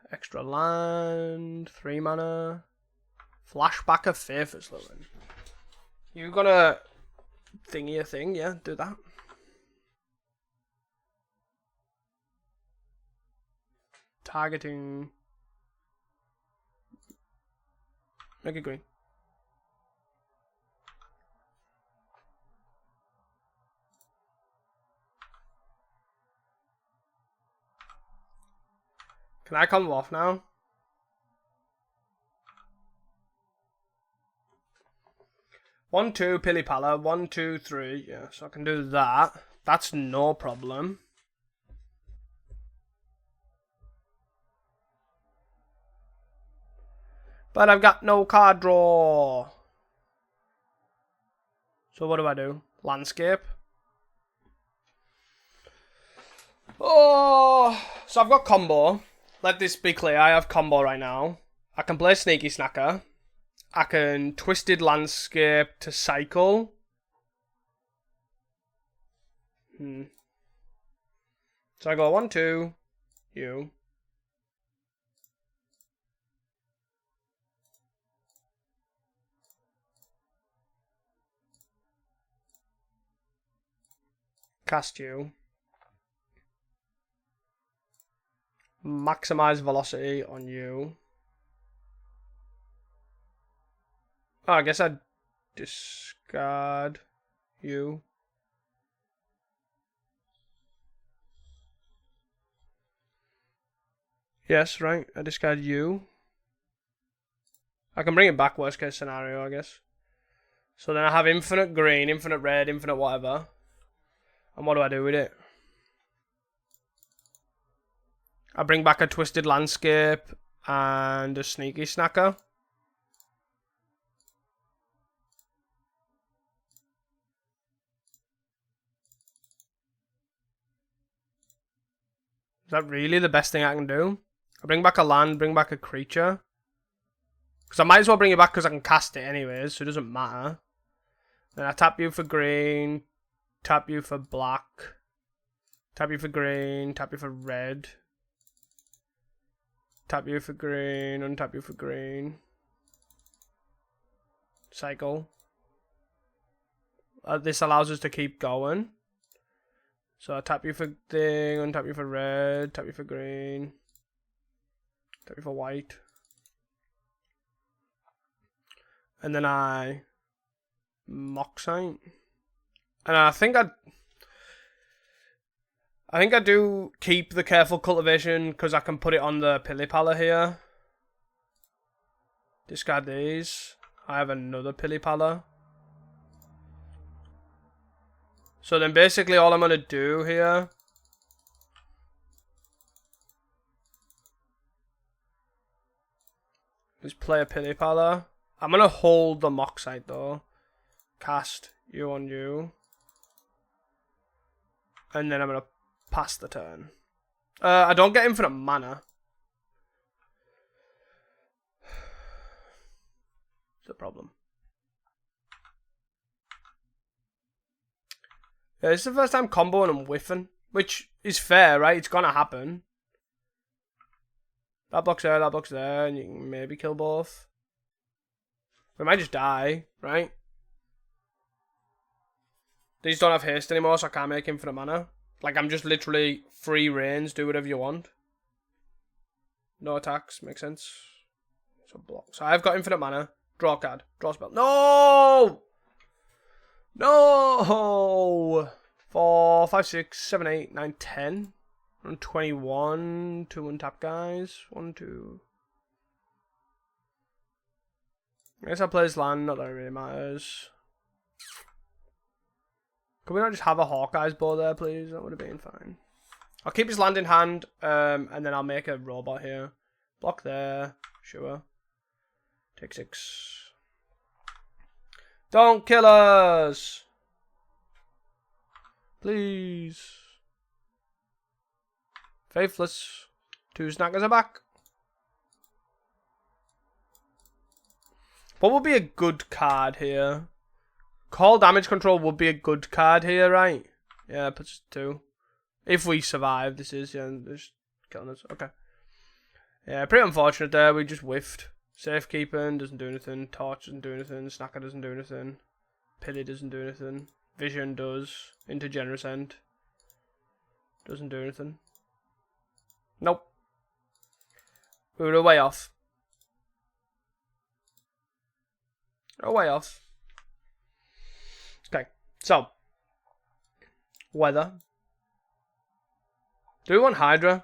Extra land, 3 mana. Flashback of Faithless Living. You gonna thingy a thing, yeah, do that. Targeting. Make it green. Can I combo off now? One, 2, Pili Pala. 1, 2, 3. Yeah, so I can do that. That's no problem. But I've got no card draw. So what do? Landscape. Oh, so I've got combo. Let this be clear, I have combo right now. I can play Sneaky Snacker. I can Twisted Landscape to cycle. So I go 1, 2, you. Cast you. Maximize velocity on you. Oh, I guess I'd discard you. Yes, right. I discard you. I can bring it back, worst case scenario, I guess. So then I have infinite green, infinite red, infinite whatever. And what do I do with it? I bring back a twisted landscape and a sneaky snacker. Is that really the best thing I can do? I bring back a land, bring back a creature. Because I might as well bring it back because I can cast it anyways, so it doesn't matter. Then I tap you for green, tap you for black, tap you for green, tap you for red, tap you for green, untap you for green. Cycle. This allows us to keep going. So I tap you for thing, untap you for red, tap you for green, tap you for white. And then I Moxite. And I think I do keep the careful cultivation because I can put it on the Pili Pala here. Discard these. I have another Pili Pala. So then basically all I'm going to do here is play a Pili Pala. I'm going to hold the Moxite though. Cast you on you. And then I'm going to pass the turn. I don't get infinite mana. It's a problem. Yeah, this is the first time comboing and whiffing. Which is fair, right? It's gonna happen. That block's there, and you can maybe kill both. We might just die, right? These don't have haste anymore, so I can't make infinite mana. Like, I'm just literally free reigns, do whatever you want. No attacks, makes sense. So block. So I've got infinite mana. Draw a card. Draw a spell. No! No! 4, 5, 6, 7, 8, 9, 10. 21. 2 untap guys. 1, 2. I guess I play this land, not that it really matters. Can we not just have a Hawkeye's bow there, please? That would have been fine. I'll keep his land in hand, and then I'll make a robot here. Block there. Sure. Take 6. Don't kill us! Please. Faithless. 2 snackers are back. What would be a good card here? Call damage control would be a good card here, right? Yeah, puts 2. If we survive, this is, yeah, they're just killing us. Okay. Yeah, pretty unfortunate there. We just whiffed. Safekeeping doesn't do anything. Torch doesn't do anything. Snacker doesn't do anything. Pili doesn't do anything. Vision does. Intergenerous End doesn't do anything. Nope. We were way off. Way off. Okay, so weather. Do we want Hydra?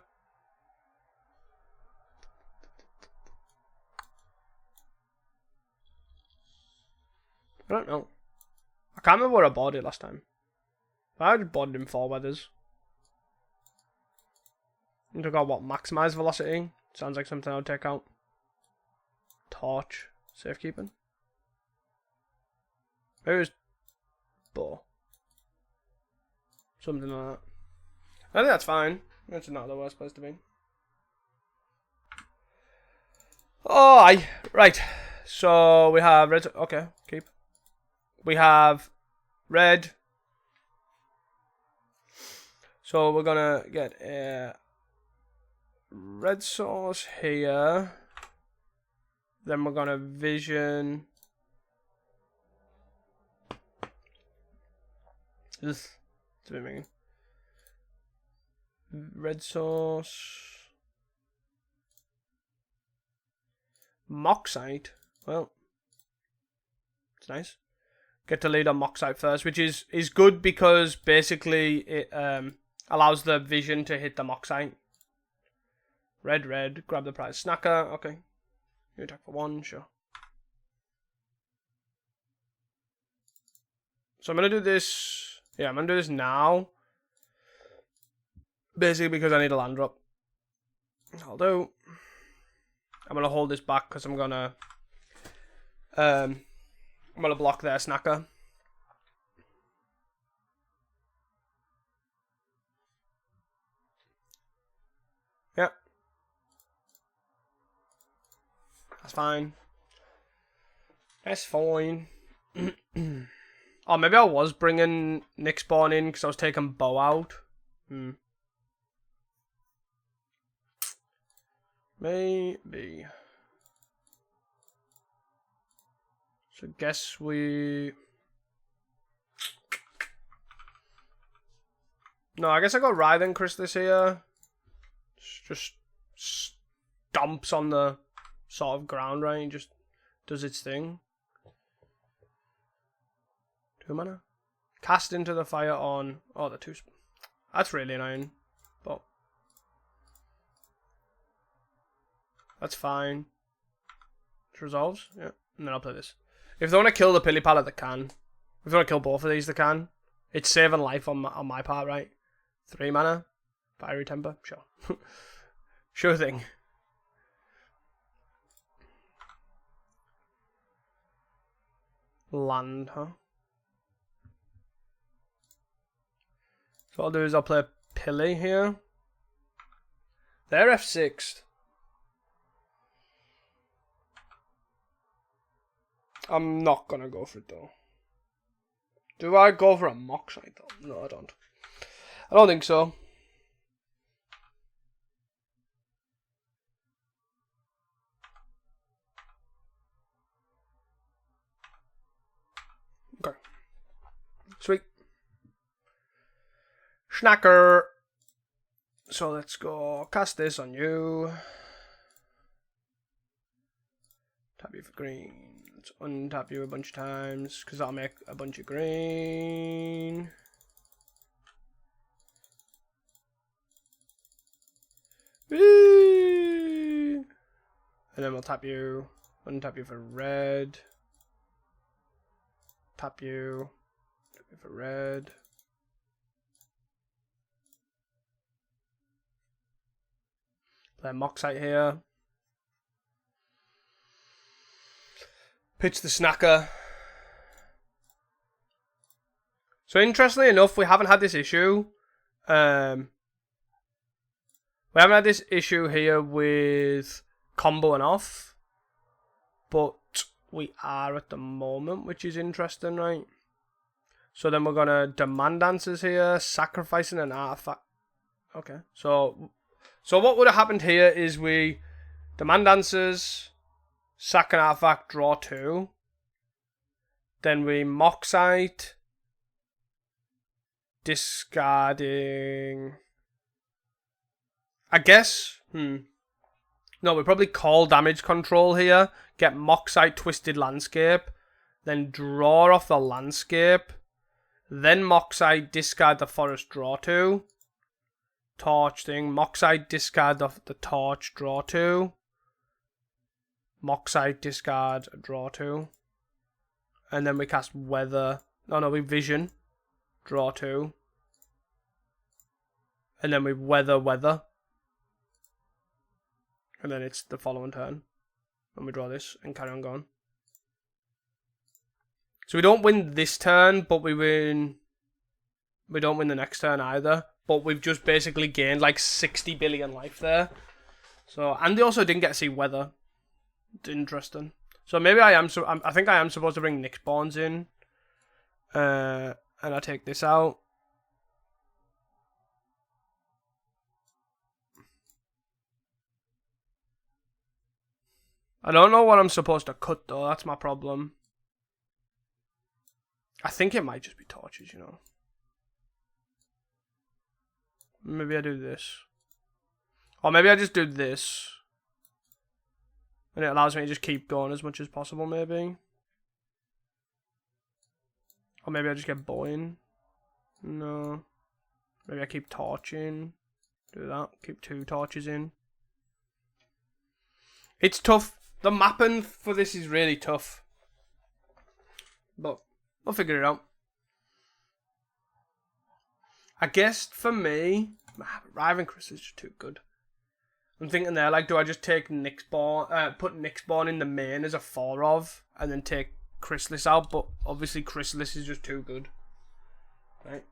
I don't know. I can't remember where I bought it last time. I just bought it in 4 weathers. I took out what? Maximize velocity? Sounds like something I would take out. Torch. Safekeeping. Maybe it was bow. Something like that. I think that's fine. That's not the worst place to be. Oh, aye. Right. So we have red. Okay, keep. We have red. So we're gonna get a red source here. Then we're gonna vision. This. It's a bit mean. Red source. Moxite. Well, it's nice. Get to lead on Moxite first, which is good because basically it allows the vision to hit the Moxite. Red. Grab the prize snacker. Okay. You attack for 1, sure. So I'm going to do this. Yeah, I'm going to do this now. Basically because I need a land drop. I'll do. I'm going to hold this back because I'm going to block their snacker. Yep. That's fine. That's fine. Oh, maybe I was bringing Nick Spawn in because I was taking Bow out. Maybe. So guess we... No, I guess I got Writhing Crystallis here. Just stomps on the sort of ground, right? Just does its thing. 2 mana. Cast into the fire on... Oh, the 2... That's really annoying. But... That's fine. It resolves. Yeah. And then I'll play this. If they want to kill the Pili Pala, they can. If they want to kill both of these, they can. It's saving life on my part, right? 3 mana. Fiery Temper. Sure. Sure thing. Land, huh? So what I'll do is I'll play Pili here. They're F6. I'm not gonna go for it though. Do I go for a Moxite though? No, I don't. I don't think so. Okay. Sweet. Snacker. So let's go cast this on you. Tap you for green. Let's untap you a bunch of times because I'll make a bunch of green. Whee! And then we'll tap you, untap you for red. Tap you for red. Play Moxite here. Pitch the snacker. So interestingly enough, we haven't had this issue. We haven't had this issue here with comboing off. But we are at the moment, which is interesting, right? So then we're going to Demand Dancers here, sacrificing an artifact. Okay, so what would have happened here is we Demand Dancers, sack an artifact, draw 2. Then we Moxite, discarding... I guess... No, we probably call damage control here, get Moxite Twisted Landscape, then draw off the landscape, then Moxite, discard the forest, draw 2. Torch thing. Moxite, discard the torch, draw 2. Moxite, discard, draw 2. And then we cast Weather. No, we Vision, draw 2. And then we Weather. And then it's the following turn. And we draw this and carry on going. So we don't win this turn, but we win... We don't win the next turn either. But we've just basically gained like 60 billion life there. So, and they also didn't get to see Weather. It's interesting. So maybe I think I am supposed to bring Nick Spawns in. And I take this out. I don't know what I'm supposed to cut though, that's my problem. I think it might just be torches, you know. Maybe I do this. Or maybe I just do this. And it allows me to just keep going as much as possible, maybe. Or maybe I just get bowing. No. Maybe I keep torching. Do that. Keep 2 torches in. It's tough. The mapping for this is really tough. But I'll figure it out. I guess for me, Riven Chris is just too good. I'm thinking there, like, do I just take Nyxborn, put Nyxborn in the main as a 4-of, and then take Chrysalis out? But obviously Chrysalis is just too good. Right?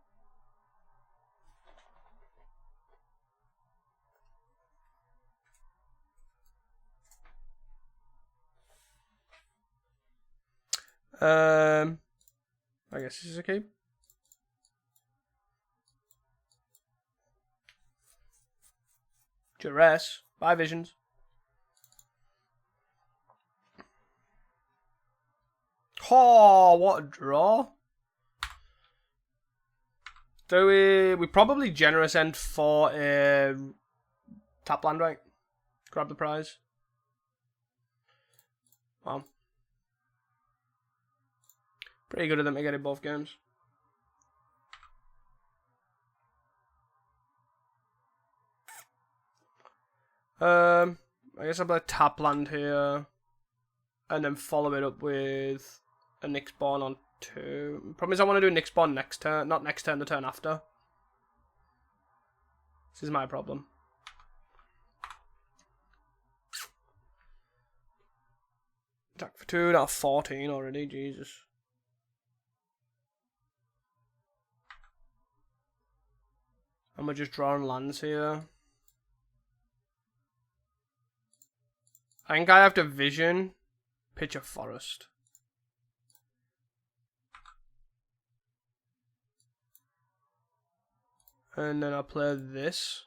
I guess this is a keep. Duress. Bye, Visions. Oh, what a draw. Do we probably generous end for a tap land, right? Grab the prize. Wow. Pretty good at them to get it both games. I guess I'll play tap land here. And then follow it up with a Nyxborn on 2. Problem is I want to do Nyxborn next turn. Not next turn, the turn after. This is my problem. Attack for 2, that's 14 already, Jesus. And we're just drawing lands here. I think I have to vision Pitch a Forest. And then I'll play this.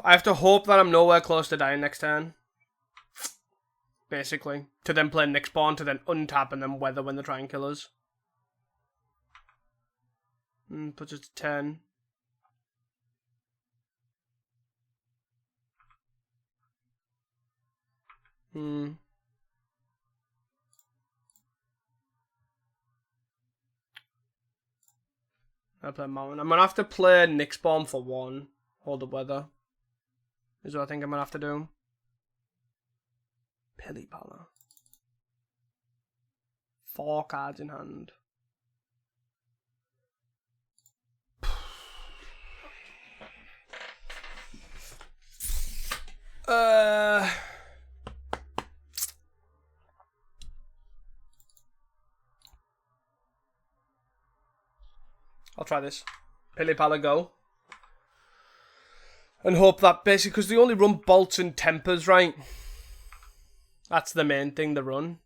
I have to hope that I'm nowhere close to dying next turn. Basically. To then play Nyxborn, to then untap and then weather when they try and kill us. Puts it to 10. I play Mountain. I'm gonna have to play Nyxborn for 1. Hold the weather. Is what I think I'm gonna have to do. Pili Pala. 4 cards in hand. I'll try this. Pili Pala go. And hope that basically, because they only run bolts and tempers, right? That's the main thing they run.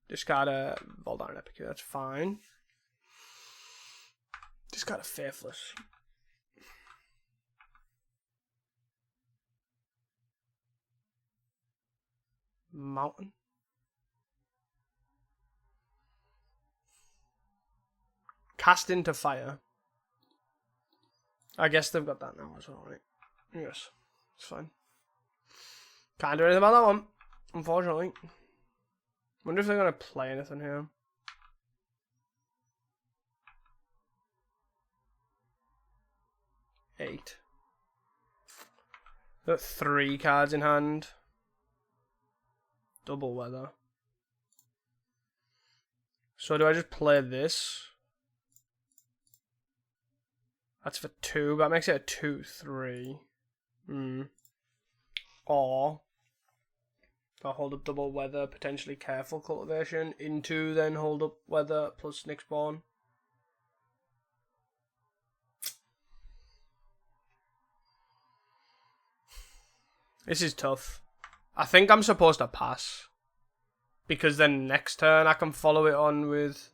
Discard a Voldar and Epicure, that's fine. Discard a Faithless. Mountain. Cast into Fire. I guess they've got that now as well, right? Yes, it's fine. Can't do anything about that one, unfortunately. Wonder if they're gonna play anything here. Eight. Got 3 cards in hand. Double weather. So do I just play this? That's for 2, but that makes it a 2-3. Or if I hold up double weather, potentially careful cultivation, into then hold up weather plus Nyxborn. This is tough. I think I'm supposed to pass. Because then next turn I can follow it on with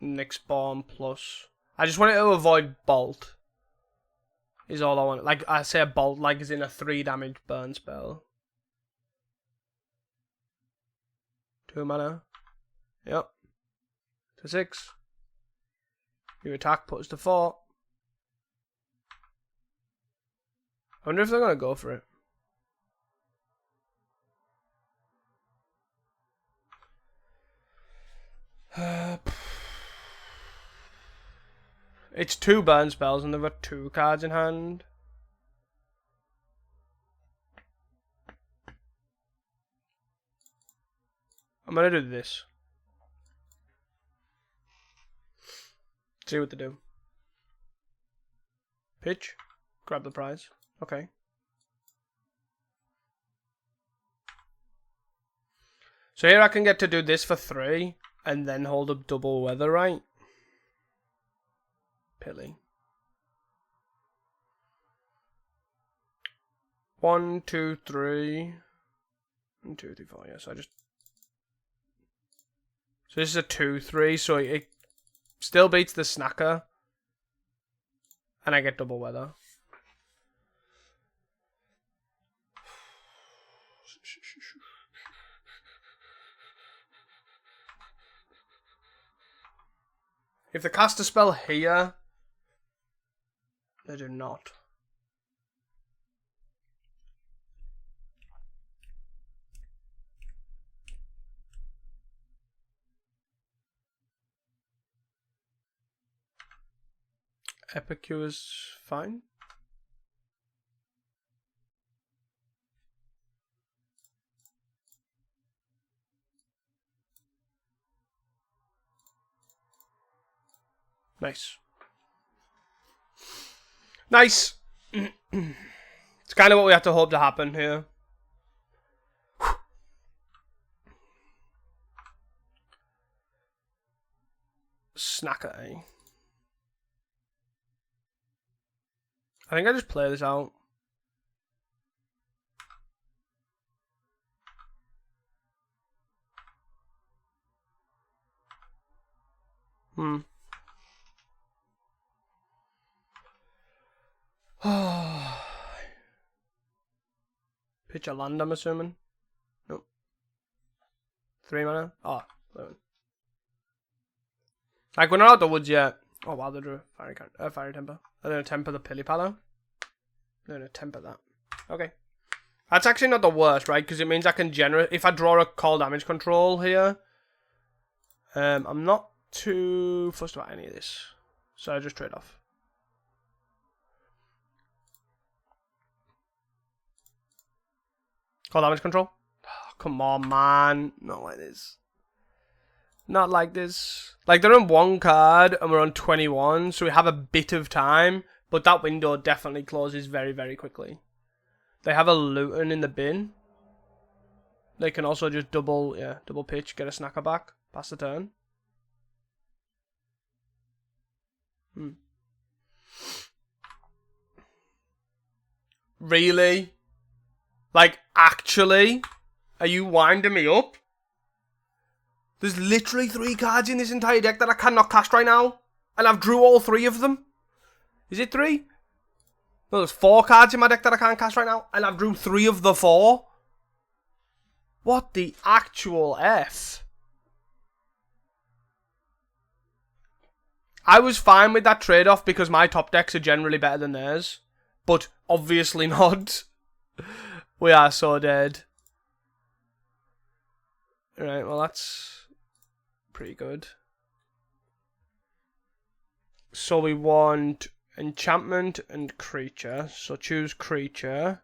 Nyxborn plus. I just wanted to avoid Bolt. Is all I want. Like I say, a Bolt like is in a 3 damage burn spell. 2 mana. Yep. to 6. You attack, put us to 4. I wonder if they're going to go for it. It's 2 burn spells and they've got 2 cards in hand. I'm going to do this. See what they do. Pitch. Grab the prize. Okay. So here I can get to do this for 3 and then hold up double weather, right? Pili. 1, 2, 3. 1, 2, 3, 4. Yeah, so I just. So this is a 2, 3. So it still beats the snacker. And I get double weather. If they cast a spell here, they do not. Epicure's fine. Nice. Nice. It's kind of what we have to hope to happen here. Snacker, eh? I think I just play this out. Pitch a land, I'm assuming. Nope. 3 mana? Oh, 11. Like, we're not out the woods yet. Oh, wow, they drew a fiery temper. They're going to temper the Pili Pala. They're going to temper that. Okay. That's actually not the worst, right? Because it means I can generate... If I draw a call damage control here, I'm not too fussed about any of this. So I just trade off. Call damage control? Oh, come on, man. Not like this. Not like this. Like, they're on 1 card and we're on 21, so we have a bit of time, but that window definitely closes very, very quickly. They have a Luton in the bin. They can also just double pitch, get a snacker back, pass the turn. Really? Like, actually? Are you winding me up? There's literally 3 cards in this entire deck that I cannot cast right now. And I've drew all 3 of them. Is it 3? No, there's 4 cards in my deck that I can't cast right now. And I've drew 3 of the 4. What the actual F? I was fine with that trade-off because my top decks are generally better than theirs. But obviously not. We are so dead. Alright, well that's pretty good. So we want enchantment and creature. So choose creature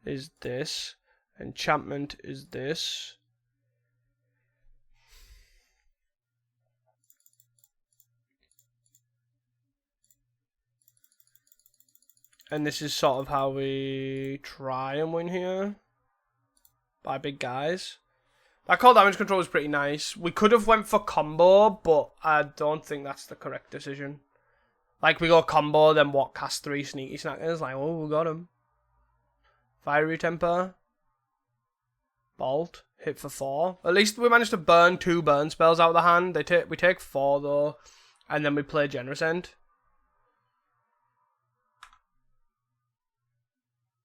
is this. Enchantment is this. And this is sort of how we try and win here. By big guys. That call damage control was pretty nice. We could have went for combo, but I don't think that's the correct decision. Like, we go combo, then what? Cast 3 sneaky snackers. Like, oh, we got him. Fiery temper. Bolt. Hit for 4. At least we managed to burn 2 burn spells out of the hand. We take 4, though. And then we play Generous End.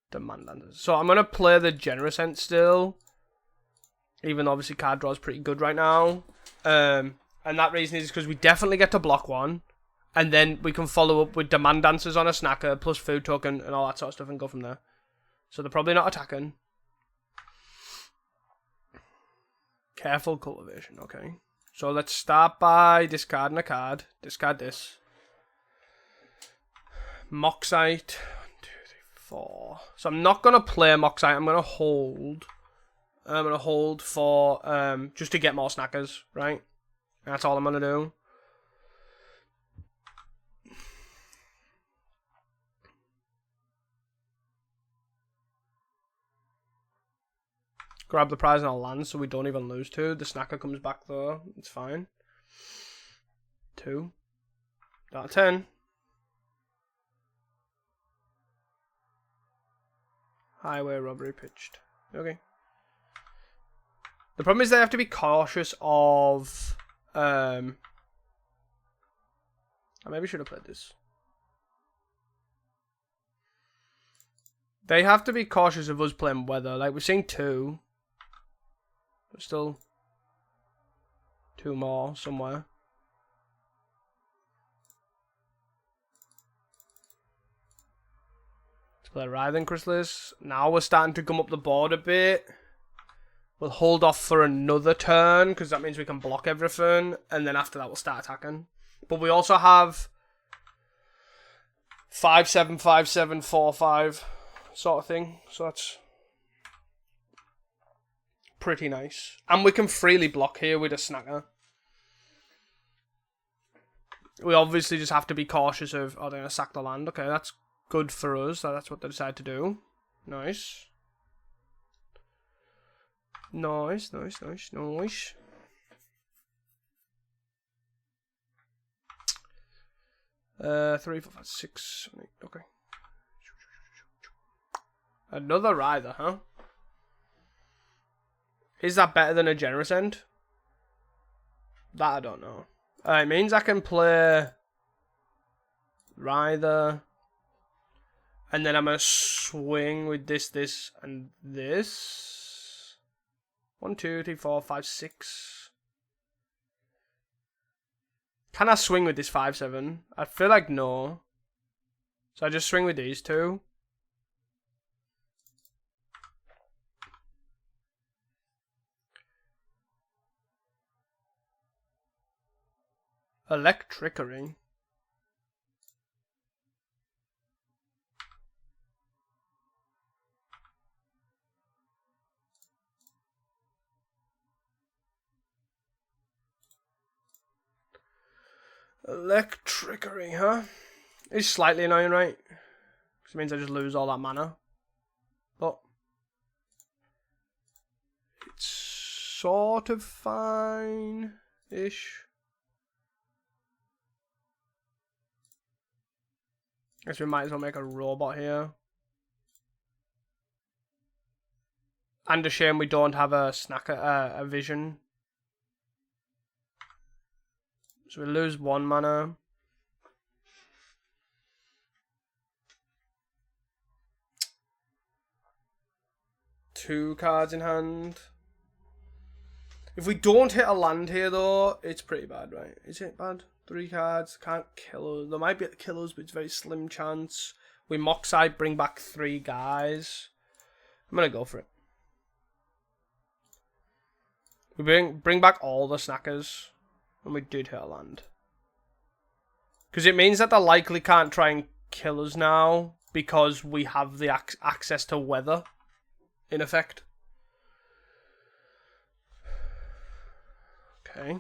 Demandlanders. So I'm going to play the Generous End still. Even though obviously card draw is pretty good right now. And that reason is because we definitely get to block one. And then we can follow up with demand dancers on a snacker, plus food token and all that sort of stuff and go from there. So they're probably not attacking. Careful cultivation, okay. So let's start by discarding a card. Discard this. Moxite. 1, 2, 3, 4. So I'm not going to play Moxite. I'm going to hold. I'm going to hold for just to get more snackers, right? That's all I'm going to do. Grab the prize on our land so we don't even lose 2. The snacker comes back though. It's fine. 2. Out of 10. Highway robbery pitched. Okay. The problem is they have to be cautious of... I maybe should have played this. They have to be cautious of us playing weather. Like, we've seen 2. There's still 2 more somewhere. Let's play Writhing Chrysalis. Now we're starting to come up the board a bit. We'll hold off for another turn, because that means we can block everything. And then after that, we'll start attacking. But we also have 5-7, 5-7, 4-5 sort of thing. So that's pretty nice. And we can freely block here with a snacker. We obviously just have to be cautious of... Oh, they're going to sack the land. Okay, that's good for us. That's what they decide to do. Nice. Nice, nice, nice, nice. Three, 4, 5, 6, 7, 8. Okay. Another rider, huh? Is that better than a generous end? That I don't know. It means I can play Rider. And then I'm going to swing with this, this, and this. 1, 2, 3, 4, 5, 6. Can I swing with this 5-7? I feel like no. So I just swing with these 2. Electrickery. Electrickery, huh? It's slightly annoying, right? Because it means I just lose all that mana. But it's sort of fine-ish. Guess we might as well make a robot here. And a shame we don't have a snacker, a vision. So we lose 1 mana. Two cards in hand. If we don't hit a land here though, it's pretty bad, right? Is it bad? 3 cards, can't kill us. There might be able to kill us, but it's a very slim chance. We Moxite, bring back 3 guys. I'm gonna go for it. We bring back all the snackers. And we did hit a land. Because it means that they likely can't try and kill us now. Because we have the access to weather. In effect. Okay.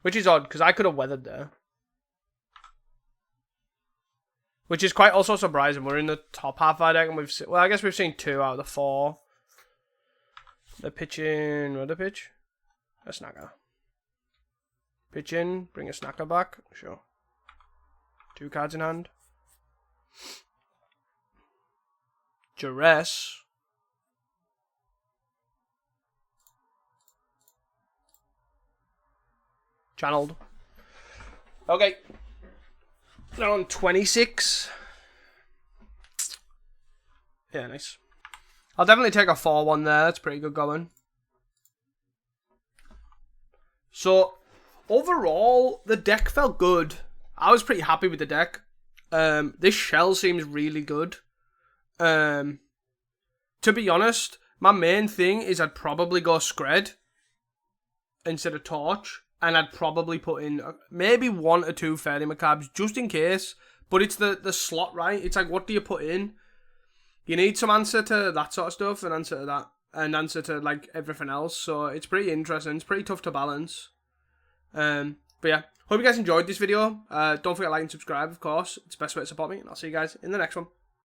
Which is odd, because I could have weathered there. Which is quite also surprising. We're in the top half of our deck, and we've seen, well, I guess we've seen 2 out of the 4. They're pitching, what do they pitch? A snacker. Pitch in, bring a snacker back. Sure. 2 cards in hand. Duress. Channeled. Okay. They're on 26. Yeah, nice. I'll definitely take a 4-1 there. That's pretty good going. So, overall, the deck felt good. I was pretty happy with the deck. This shell seems really good. To be honest, my main thing is I'd probably go Scred instead of Torch. And I'd probably put in maybe 1 or 2 Fairy Macabres just in case. But it's the slot, right? It's like, what do you put in? You need some answer to that sort of stuff and answer to that. And answer to like everything else. So it's pretty interesting. It's pretty tough to balance. But yeah, hope you guys enjoyed this video. Don't forget to like and subscribe, of course. It's the best way to support me. And I'll see you guys in the next one.